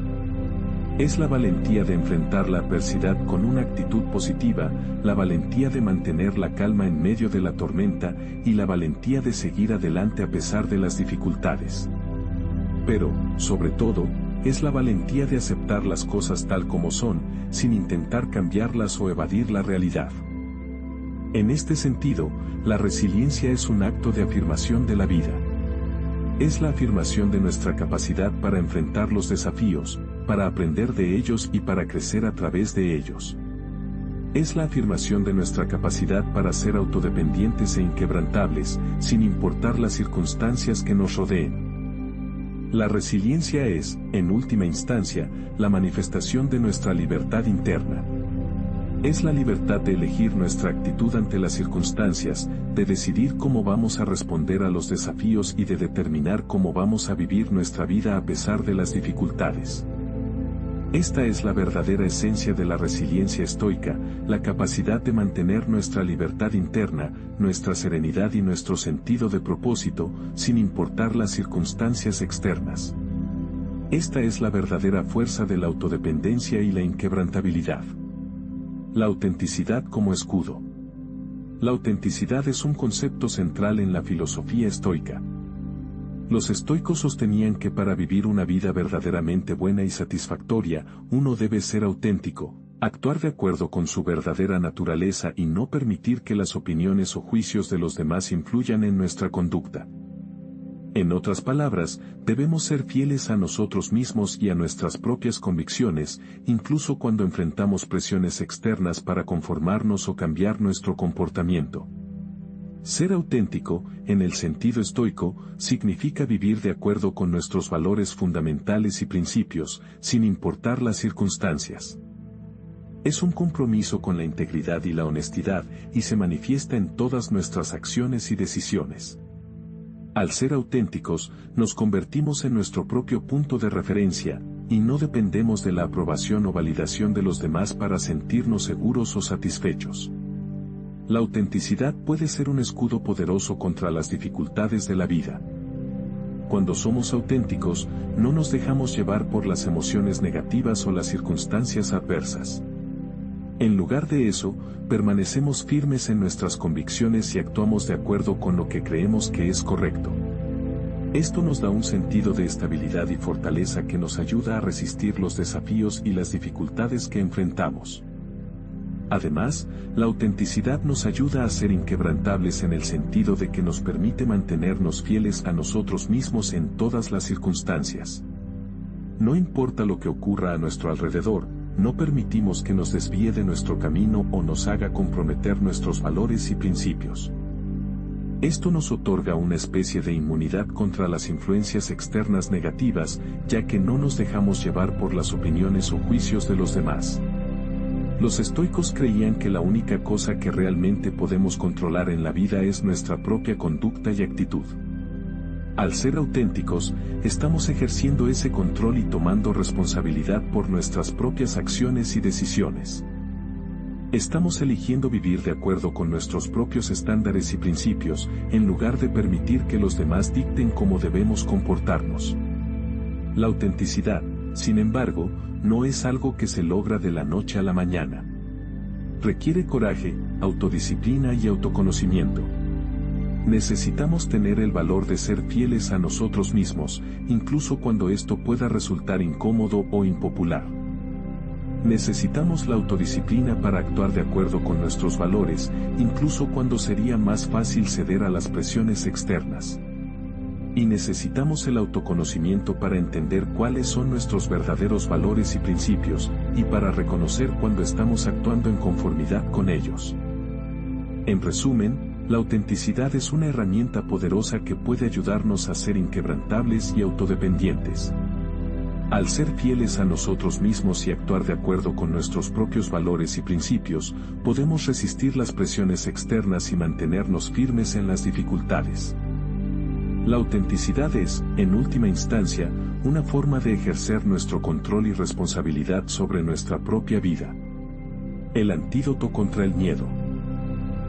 Es la valentía de enfrentar la adversidad con una actitud positiva, la valentía de mantener la calma en medio de la tormenta y la valentía de seguir adelante a pesar de las dificultades. Pero, sobre todo, es la valentía de aceptar las cosas tal como son, sin intentar cambiarlas o evadir la realidad. En este sentido, la resiliencia es un acto de afirmación de la vida. Es la afirmación de nuestra capacidad para enfrentar los desafíos, para aprender de ellos y para crecer a través de ellos. Es la afirmación de nuestra capacidad para ser autodependientes e inquebrantables, sin importar las circunstancias que nos rodeen. La resiliencia es, en última instancia, la manifestación de nuestra libertad interna. Es la libertad de elegir nuestra actitud ante las circunstancias, de decidir cómo vamos a responder a los desafíos y de determinar cómo vamos a vivir nuestra vida a pesar de las dificultades. Esta es la verdadera esencia de la resiliencia estoica, la capacidad de mantener nuestra libertad interna, nuestra serenidad y nuestro sentido de propósito, sin importar las circunstancias externas. Esta es la verdadera fuerza de la autodependencia y la inquebrantabilidad. La autenticidad como escudo. La autenticidad es un concepto central en la filosofía estoica. Los estoicos sostenían que para vivir una vida verdaderamente buena y satisfactoria, uno debe ser auténtico, actuar de acuerdo con su verdadera naturaleza y no permitir que las opiniones o juicios de los demás influyan en nuestra conducta. En otras palabras, debemos ser fieles a nosotros mismos y a nuestras propias convicciones, incluso cuando enfrentamos presiones externas para conformarnos o cambiar nuestro comportamiento. Ser auténtico, en el sentido estoico, significa vivir de acuerdo con nuestros valores fundamentales y principios, sin importar las circunstancias. Es un compromiso con la integridad y la honestidad, y se manifiesta en todas nuestras acciones y decisiones. Al ser auténticos, nos convertimos en nuestro propio punto de referencia, y no dependemos de la aprobación o validación de los demás para sentirnos seguros o satisfechos. La autenticidad puede ser un escudo poderoso contra las dificultades de la vida. Cuando somos auténticos, no nos dejamos llevar por las emociones negativas o las circunstancias adversas. En lugar de eso, permanecemos firmes en nuestras convicciones y actuamos de acuerdo con lo que creemos que es correcto. Esto nos da un sentido de estabilidad y fortaleza que nos ayuda a resistir los desafíos y las dificultades que enfrentamos. Además, la autenticidad nos ayuda a ser inquebrantables en el sentido de que nos permite mantenernos fieles a nosotros mismos en todas las circunstancias. No importa lo que ocurra a nuestro alrededor, no permitimos que nos desvíe de nuestro camino o nos haga comprometer nuestros valores y principios. Esto nos otorga una especie de inmunidad contra las influencias externas negativas, ya que no nos dejamos llevar por las opiniones o juicios de los demás. Los estoicos creían que la única cosa que realmente podemos controlar en la vida es nuestra propia conducta y actitud. Al ser auténticos, estamos ejerciendo ese control y tomando responsabilidad por nuestras propias acciones y decisiones. Estamos eligiendo vivir de acuerdo con nuestros propios estándares y principios, en lugar de permitir que los demás dicten cómo debemos comportarnos. La autenticidad, sin embargo, no es algo que se logra de la noche a la mañana. Requiere coraje, autodisciplina y autoconocimiento. Necesitamos tener el valor de ser fieles a nosotros mismos, incluso cuando esto pueda resultar incómodo o impopular. Necesitamos la autodisciplina para actuar de acuerdo con nuestros valores, incluso cuando sería más fácil ceder a las presiones externas. Y necesitamos el autoconocimiento para entender cuáles son nuestros verdaderos valores y principios, y para reconocer cuando estamos actuando en conformidad con ellos. En resumen, la autenticidad es una herramienta poderosa que puede ayudarnos a ser inquebrantables y autodependientes. Al ser fieles a nosotros mismos y actuar de acuerdo con nuestros propios valores y principios, podemos resistir las presiones externas y mantenernos firmes en las dificultades. La autenticidad es, en última instancia, una forma de ejercer nuestro control y responsabilidad sobre nuestra propia vida. El antídoto contra el miedo.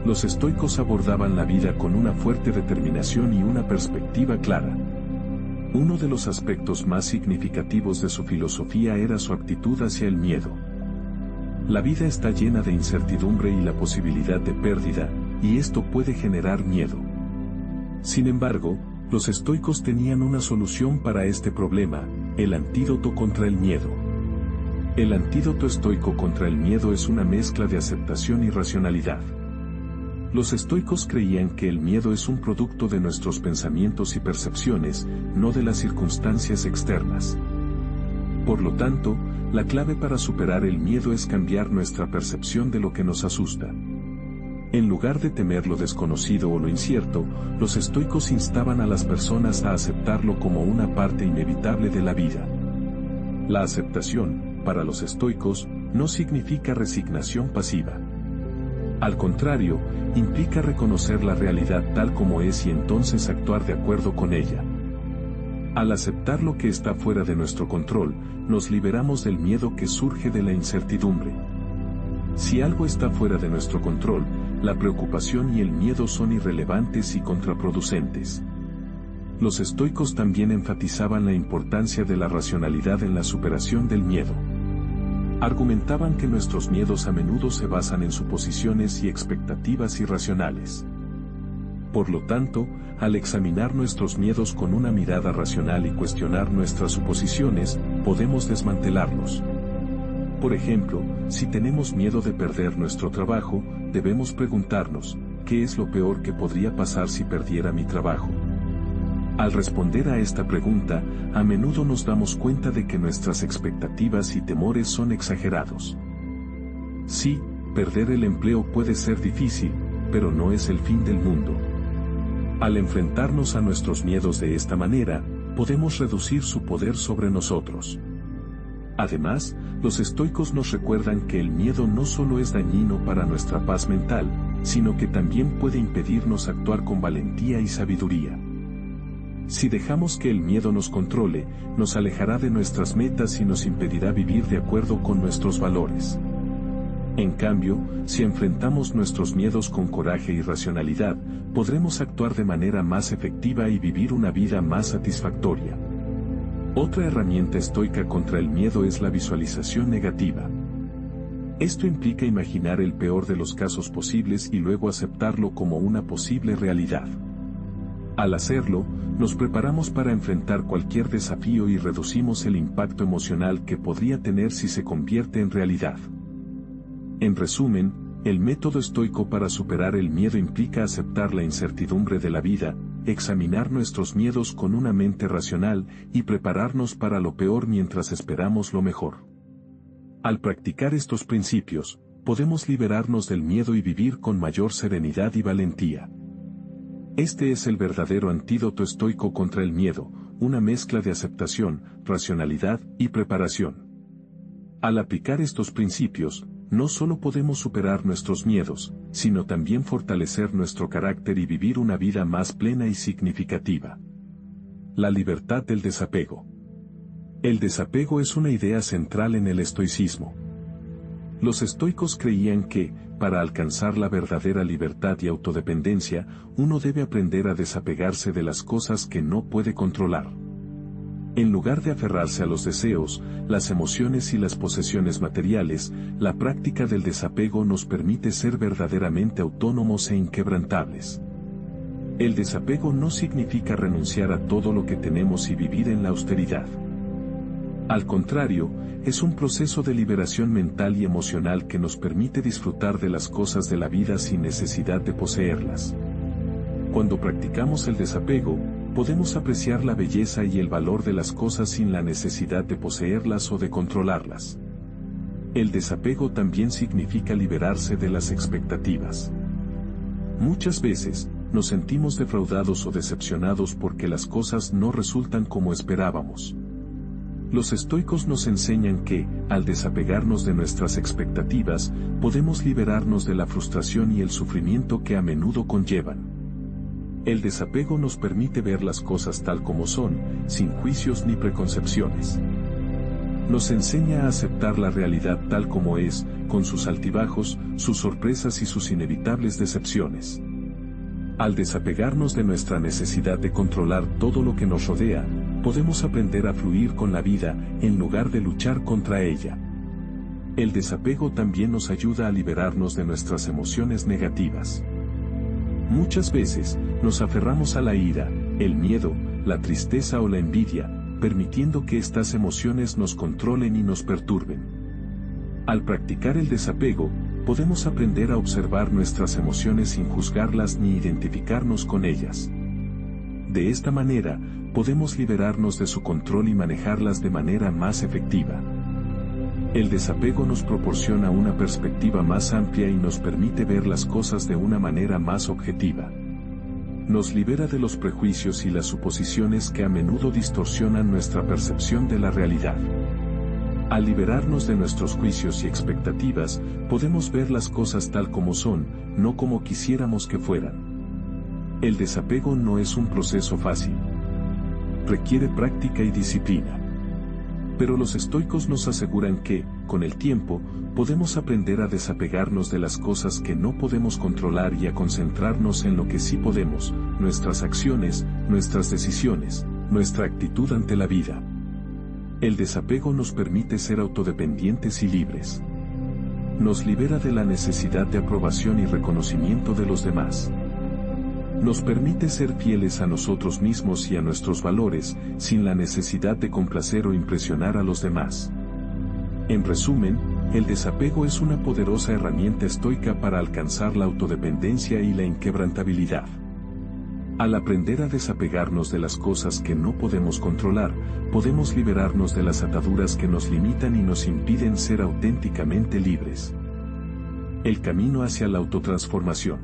Los estoicos abordaban la vida con una fuerte determinación y una perspectiva clara. Uno de los aspectos más significativos de su filosofía era su actitud hacia el miedo. La vida está llena de incertidumbre y la posibilidad de pérdida, y esto puede generar miedo. Sin embargo, los estoicos tenían una solución para este problema: el antídoto contra el miedo. El antídoto estoico contra el miedo es una mezcla de aceptación y racionalidad. Los estoicos creían que el miedo es un producto de nuestros pensamientos y percepciones, no de las circunstancias externas. Por lo tanto, la clave para superar el miedo es cambiar nuestra percepción de lo que nos asusta. En lugar de temer lo desconocido o lo incierto, los estoicos instaban a las personas a aceptarlo como una parte inevitable de la vida. La aceptación, para los estoicos, no significa resignación pasiva. Al contrario, implica reconocer la realidad tal como es y entonces actuar de acuerdo con ella. Al aceptar lo que está fuera de nuestro control, nos liberamos del miedo que surge de la incertidumbre. Si algo está fuera de nuestro control, la preocupación y el miedo son irrelevantes y contraproducentes. Los estoicos también enfatizaban la importancia de la racionalidad en la superación del miedo. Argumentaban que nuestros miedos a menudo se basan en suposiciones y expectativas irracionales. Por lo tanto, al examinar nuestros miedos con una mirada racional y cuestionar nuestras suposiciones, podemos desmantelarlos. Por ejemplo, si tenemos miedo de perder nuestro trabajo, debemos preguntarnos, ¿qué es lo peor que podría pasar si perdiera mi trabajo? Al responder a esta pregunta, a menudo nos damos cuenta de que nuestras expectativas y temores son exagerados. Sí, perder el empleo puede ser difícil, pero no es el fin del mundo. Al enfrentarnos a nuestros miedos de esta manera, podemos reducir su poder sobre nosotros. Además, los estoicos nos recuerdan que el miedo no solo es dañino para nuestra paz mental, sino que también puede impedirnos actuar con valentía y sabiduría. Si dejamos que el miedo nos controle, nos alejará de nuestras metas y nos impedirá vivir de acuerdo con nuestros valores. En cambio, si enfrentamos nuestros miedos con coraje y racionalidad, podremos actuar de manera más efectiva y vivir una vida más satisfactoria. Otra herramienta estoica contra el miedo es la visualización negativa. Esto implica imaginar el peor de los casos posibles y luego aceptarlo como una posible realidad. Al hacerlo, nos preparamos para enfrentar cualquier desafío y reducimos el impacto emocional que podría tener si se convierte en realidad. En resumen, el método estoico para superar el miedo implica aceptar la incertidumbre de la vida, examinar nuestros miedos con una mente racional y prepararnos para lo peor mientras esperamos lo mejor. Al practicar estos principios, podemos liberarnos del miedo y vivir con mayor serenidad y valentía. Este es el verdadero antídoto estoico contra el miedo, una mezcla de aceptación, racionalidad y preparación. Al aplicar estos principios, no solo podemos superar nuestros miedos, sino también fortalecer nuestro carácter y vivir una vida más plena y significativa. La libertad del desapego. El desapego es una idea central en el estoicismo. Los estoicos creían que, para alcanzar la verdadera libertad y autodependencia, uno debe aprender a desapegarse de las cosas que no puede controlar. En lugar de aferrarse a los deseos, las emociones y las posesiones materiales, la práctica del desapego nos permite ser verdaderamente autónomos e inquebrantables. El desapego no significa renunciar a todo lo que tenemos y vivir en la austeridad. Al contrario, es un proceso de liberación mental y emocional que nos permite disfrutar de las cosas de la vida sin necesidad de poseerlas. Cuando practicamos el desapego, podemos apreciar la belleza y el valor de las cosas sin la necesidad de poseerlas o de controlarlas. El desapego también significa liberarse de las expectativas. Muchas veces, nos sentimos defraudados o decepcionados porque las cosas no resultan como esperábamos. Los estoicos nos enseñan que, al desapegarnos de nuestras expectativas, podemos liberarnos de la frustración y el sufrimiento que a menudo conllevan. El desapego nos permite ver las cosas tal como son, sin juicios ni preconcepciones. Nos enseña a aceptar la realidad tal como es, con sus altibajos, sus sorpresas y sus inevitables decepciones. Al desapegarnos de nuestra necesidad de controlar todo lo que nos rodea, podemos aprender a fluir con la vida, en lugar de luchar contra ella. El desapego también nos ayuda a liberarnos de nuestras emociones negativas. Muchas veces, nos aferramos a la ira, el miedo, la tristeza o la envidia, permitiendo que estas emociones nos controlen y nos perturben. Al practicar el desapego, podemos aprender a observar nuestras emociones sin juzgarlas ni identificarnos con ellas. De esta manera, podemos liberarnos de su control y manejarlas de manera más efectiva. El desapego nos proporciona una perspectiva más amplia y nos permite ver las cosas de una manera más objetiva. Nos libera de los prejuicios y las suposiciones que a menudo distorsionan nuestra percepción de la realidad. Al liberarnos de nuestros juicios y expectativas, podemos ver las cosas tal como son, no como quisiéramos que fueran. El desapego no es un proceso fácil. Requiere práctica y disciplina. Pero los estoicos nos aseguran que, con el tiempo, podemos aprender a desapegarnos de las cosas que no podemos controlar y a concentrarnos en lo que sí podemos, nuestras acciones, nuestras decisiones, nuestra actitud ante la vida. El desapego nos permite ser autodependientes y libres. Nos libera de la necesidad de aprobación y reconocimiento de los demás. Nos permite ser fieles a nosotros mismos y a nuestros valores, sin la necesidad de complacer o impresionar a los demás. En resumen, el desapego es una poderosa herramienta estoica para alcanzar la autodependencia y la inquebrantabilidad. Al aprender a desapegarnos de las cosas que no podemos controlar, podemos liberarnos de las ataduras que nos limitan y nos impiden ser auténticamente libres. El camino hacia la autotransformación.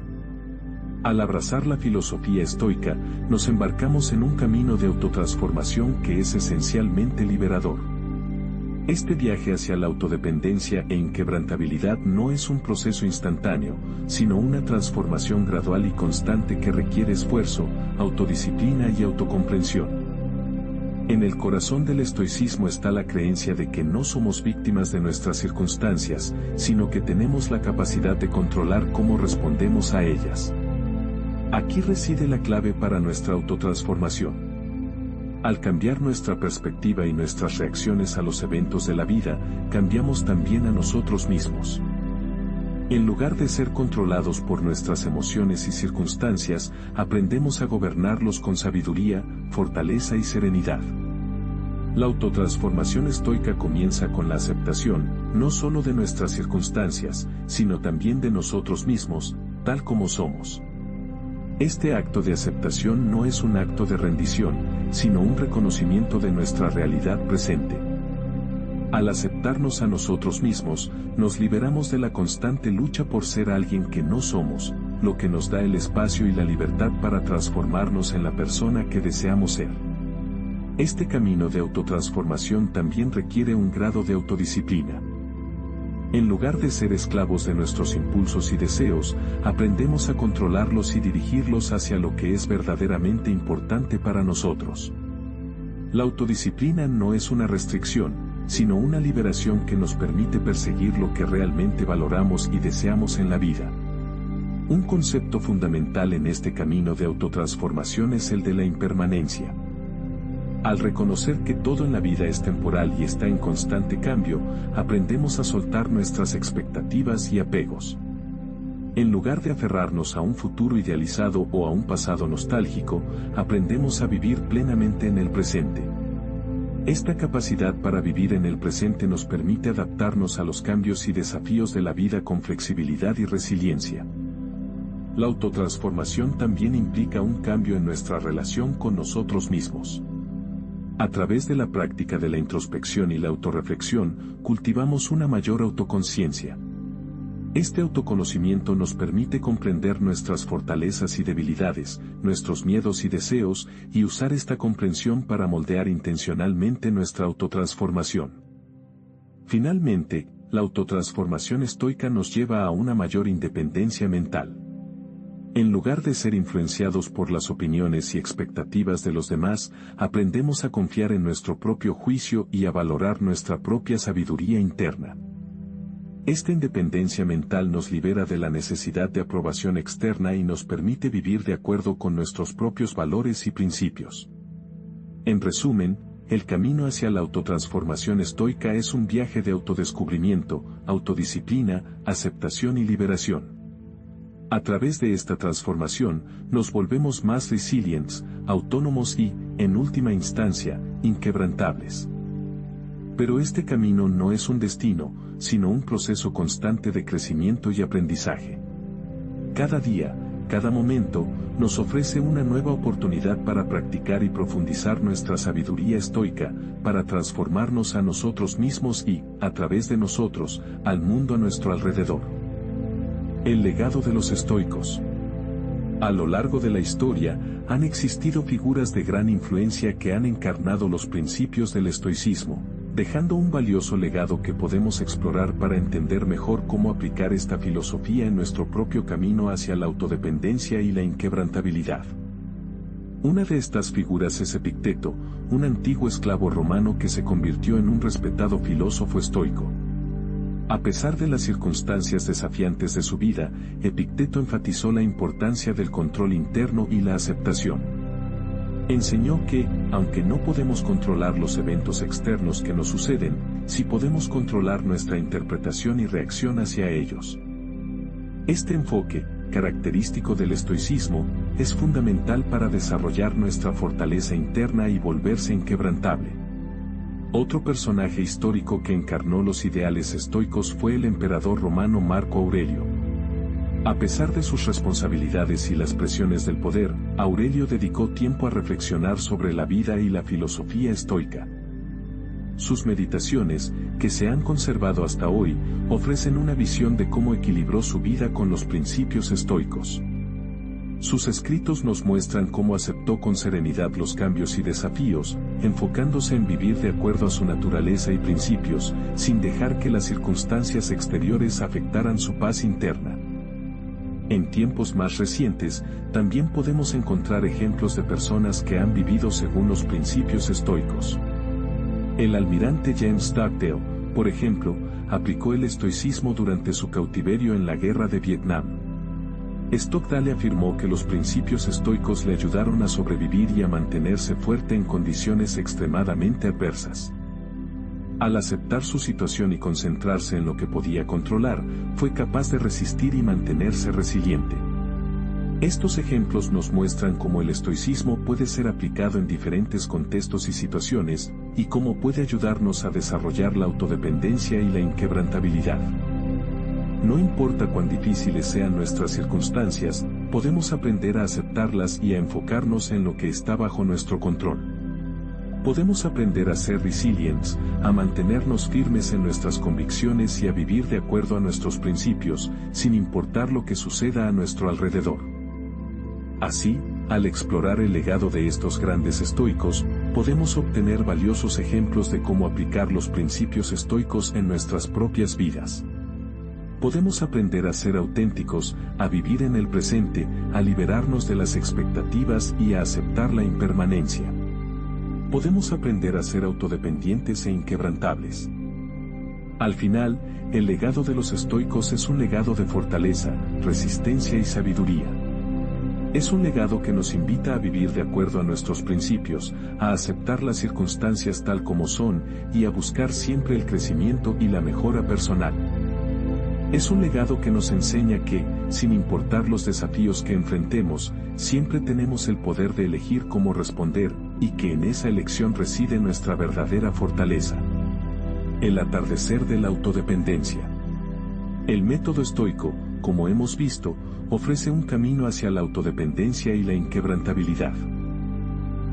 Al abrazar la filosofía estoica, nos embarcamos en un camino de autotransformación que es esencialmente liberador. Este viaje hacia la autodependencia e inquebrantabilidad no es un proceso instantáneo, sino una transformación gradual y constante que requiere esfuerzo, autodisciplina y autocomprensión. En el corazón del estoicismo está la creencia de que no somos víctimas de nuestras circunstancias, sino que tenemos la capacidad de controlar cómo respondemos a ellas. Aquí reside la clave para nuestra autotransformación. Al cambiar nuestra perspectiva y nuestras reacciones a los eventos de la vida, cambiamos también a nosotros mismos. En lugar de ser controlados por nuestras emociones y circunstancias, aprendemos a gobernarlos con sabiduría, fortaleza y serenidad. La autotransformación estoica comienza con la aceptación, no solo de nuestras circunstancias, sino también de nosotros mismos, tal como somos. Este acto de aceptación no es un acto de rendición, sino un reconocimiento de nuestra realidad presente. Al aceptarnos a nosotros mismos, nos liberamos de la constante lucha por ser alguien que no somos, lo que nos da el espacio y la libertad para transformarnos en la persona que deseamos ser. Este camino de autotransformación también requiere un grado de autodisciplina. En lugar de ser esclavos de nuestros impulsos y deseos, aprendemos a controlarlos y dirigirlos hacia lo que es verdaderamente importante para nosotros. La autodisciplina no es una restricción, sino una liberación que nos permite perseguir lo que realmente valoramos y deseamos en la vida. Un concepto fundamental en este camino de autotransformación es el de la impermanencia. Al reconocer que todo en la vida es temporal y está en constante cambio, aprendemos a soltar nuestras expectativas y apegos. En lugar de aferrarnos a un futuro idealizado o a un pasado nostálgico, aprendemos a vivir plenamente en el presente. Esta capacidad para vivir en el presente nos permite adaptarnos a los cambios y desafíos de la vida con flexibilidad y resiliencia. La autotransformación también implica un cambio en nuestra relación con nosotros mismos. A través de la práctica de la introspección y la autorreflexión, cultivamos una mayor autoconciencia. Este autoconocimiento nos permite comprender nuestras fortalezas y debilidades, nuestros miedos y deseos, y usar esta comprensión para moldear intencionalmente nuestra autotransformación. Finalmente, la autotransformación estoica nos lleva a una mayor independencia mental. En lugar de ser influenciados por las opiniones y expectativas de los demás, aprendemos a confiar en nuestro propio juicio y a valorar nuestra propia sabiduría interna. Esta independencia mental nos libera de la necesidad de aprobación externa y nos permite vivir de acuerdo con nuestros propios valores y principios. En resumen, el camino hacia la autotransformación estoica es un viaje de autodescubrimiento, autodisciplina, aceptación y liberación. A través de esta transformación, nos volvemos más resilientes, autónomos y, en última instancia, inquebrantables. Pero este camino no es un destino, sino un proceso constante de crecimiento y aprendizaje. Cada día, cada momento, nos ofrece una nueva oportunidad para practicar y profundizar nuestra sabiduría estoica, para transformarnos a nosotros mismos y, a través de nosotros, al mundo a nuestro alrededor. El legado de los estoicos. A lo largo de la historia, han existido figuras de gran influencia que han encarnado los principios del estoicismo, dejando un valioso legado que podemos explorar para entender mejor cómo aplicar esta filosofía en nuestro propio camino hacia la autodependencia y la inquebrantabilidad. Una de estas figuras es Epicteto, un antiguo esclavo romano que se convirtió en un respetado filósofo estoico. A pesar de las circunstancias desafiantes de su vida, Epicteto enfatizó la importancia del control interno y la aceptación. Enseñó que, aunque no podemos controlar los eventos externos que nos suceden, sí podemos controlar nuestra interpretación y reacción hacia ellos. Este enfoque, característico del estoicismo, es fundamental para desarrollar nuestra fortaleza interna y volverse inquebrantable. Otro personaje histórico que encarnó los ideales estoicos fue el emperador romano Marco Aurelio. A pesar de sus responsabilidades y las presiones del poder, Aurelio dedicó tiempo a reflexionar sobre la vida y la filosofía estoica. Sus meditaciones, que se han conservado hasta hoy, ofrecen una visión de cómo equilibró su vida con los principios estoicos. Sus escritos nos muestran cómo aceptó con serenidad los cambios y desafíos, enfocándose en vivir de acuerdo a su naturaleza y principios, sin dejar que las circunstancias exteriores afectaran su paz interna. En tiempos más recientes, también podemos encontrar ejemplos de personas que han vivido según los principios estoicos. El almirante James Stockdale, por ejemplo, aplicó el estoicismo durante su cautiverio en la Guerra de Vietnam. Stockdale afirmó que los principios estoicos le ayudaron a sobrevivir y a mantenerse fuerte en condiciones extremadamente adversas. Al aceptar su situación y concentrarse en lo que podía controlar, fue capaz de resistir y mantenerse resiliente. Estos ejemplos nos muestran cómo el estoicismo puede ser aplicado en diferentes contextos y situaciones, y cómo puede ayudarnos a desarrollar la autodependencia y la inquebrantabilidad. No importa cuán difíciles sean nuestras circunstancias, podemos aprender a aceptarlas y a enfocarnos en lo que está bajo nuestro control. Podemos aprender a ser resilientes, a mantenernos firmes en nuestras convicciones y a vivir de acuerdo a nuestros principios, sin importar lo que suceda a nuestro alrededor. Así, al explorar el legado de estos grandes estoicos, podemos obtener valiosos ejemplos de cómo aplicar los principios estoicos en nuestras propias vidas. Podemos aprender a ser auténticos, a vivir en el presente, a liberarnos de las expectativas y a aceptar la impermanencia. Podemos aprender a ser autodependientes e inquebrantables. Al final, el legado de los estoicos es un legado de fortaleza, resistencia y sabiduría. Es un legado que nos invita a vivir de acuerdo a nuestros principios, a aceptar las circunstancias tal como son y a buscar siempre el crecimiento y la mejora personal. Es un legado que nos enseña que, sin importar los desafíos que enfrentemos, siempre tenemos el poder de elegir cómo responder, y que en esa elección reside nuestra verdadera fortaleza. El atardecer de la autodependencia. El método estoico, como hemos visto, ofrece un camino hacia la autodependencia y la inquebrantabilidad.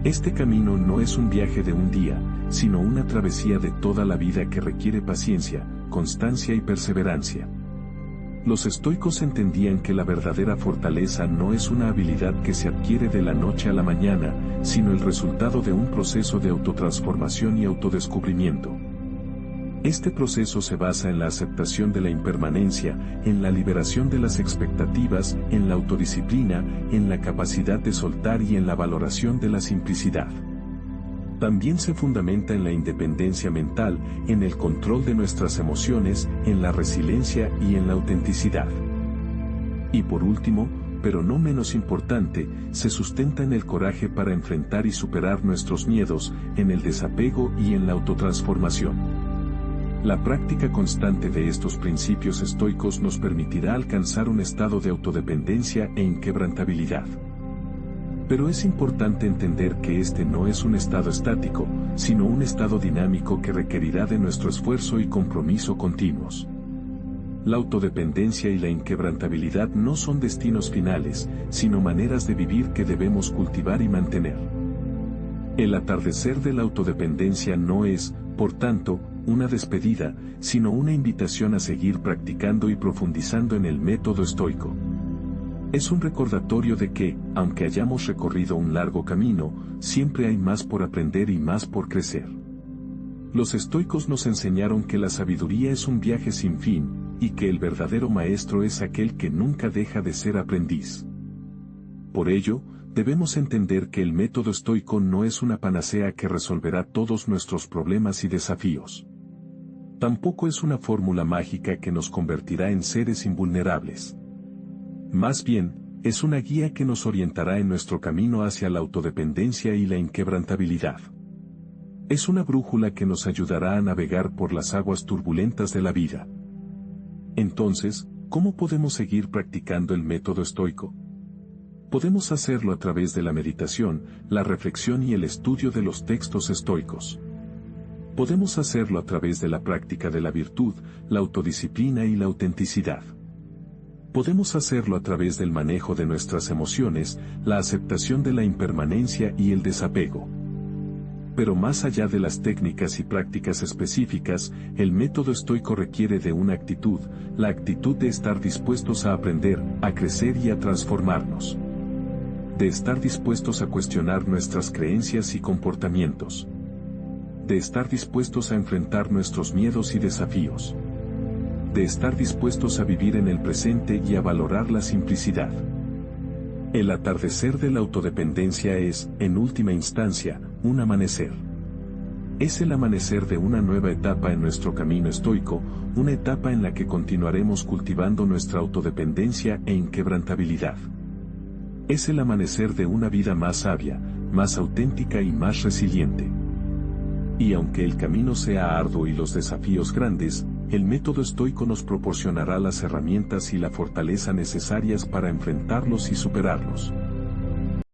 Este camino no es un viaje de un día, sino una travesía de toda la vida que requiere paciencia, constancia y perseverancia. Los estoicos entendían que la verdadera fortaleza no es una habilidad que se adquiere de la noche a la mañana, sino el resultado de un proceso de autotransformación y autodescubrimiento. Este proceso se basa en la aceptación de la impermanencia, en la liberación de las expectativas, en la autodisciplina, en la capacidad de soltar y en la valoración de la simplicidad. También se fundamenta en la independencia mental, en el control de nuestras emociones, en la resiliencia y en la autenticidad. Y por último, pero no menos importante, se sustenta en el coraje para enfrentar y superar nuestros miedos, en el desapego y en la autotransformación. La práctica constante de estos principios estoicos nos permitirá alcanzar un estado de autodependencia e inquebrantabilidad. Pero es importante entender que este no es un estado estático, sino un estado dinámico que requerirá de nuestro esfuerzo y compromiso continuos. La autodependencia y la inquebrantabilidad no son destinos finales, sino maneras de vivir que debemos cultivar y mantener. El atardecer de la autodependencia no es, por tanto, una despedida, sino una invitación a seguir practicando y profundizando en el método estoico. Es un recordatorio de que, aunque hayamos recorrido un largo camino, siempre hay más por aprender y más por crecer. Los estoicos nos enseñaron que la sabiduría es un viaje sin fin, y que el verdadero maestro es aquel que nunca deja de ser aprendiz. Por ello, debemos entender que el método estoico no es una panacea que resolverá todos nuestros problemas y desafíos. Tampoco es una fórmula mágica que nos convertirá en seres invulnerables. Más bien, es una guía que nos orientará en nuestro camino hacia la autodependencia y la inquebrantabilidad. Es una brújula que nos ayudará a navegar por las aguas turbulentas de la vida. Entonces, ¿cómo podemos seguir practicando el método estoico? Podemos hacerlo a través de la meditación, la reflexión y el estudio de los textos estoicos. Podemos hacerlo a través de la práctica de la virtud, la autodisciplina y la autenticidad. Podemos hacerlo a través del manejo de nuestras emociones, la aceptación de la impermanencia y el desapego. Pero más allá de las técnicas y prácticas específicas, el método estoico requiere de una actitud, la actitud de estar dispuestos a aprender, a crecer y a transformarnos. De estar dispuestos a cuestionar nuestras creencias y comportamientos. De estar dispuestos a enfrentar nuestros miedos y desafíos. De estar dispuestos a vivir en el presente y a valorar la simplicidad. El atardecer de la autodependencia es, en última instancia, un amanecer. Es el amanecer de una nueva etapa en nuestro camino estoico, una etapa en la que continuaremos cultivando nuestra autodependencia e inquebrantabilidad. Es el amanecer de una vida más sabia, más auténtica y más resiliente. Y aunque el camino sea arduo y los desafíos grandes, el método estoico nos proporcionará las herramientas y la fortaleza necesarias para enfrentarlos y superarlos.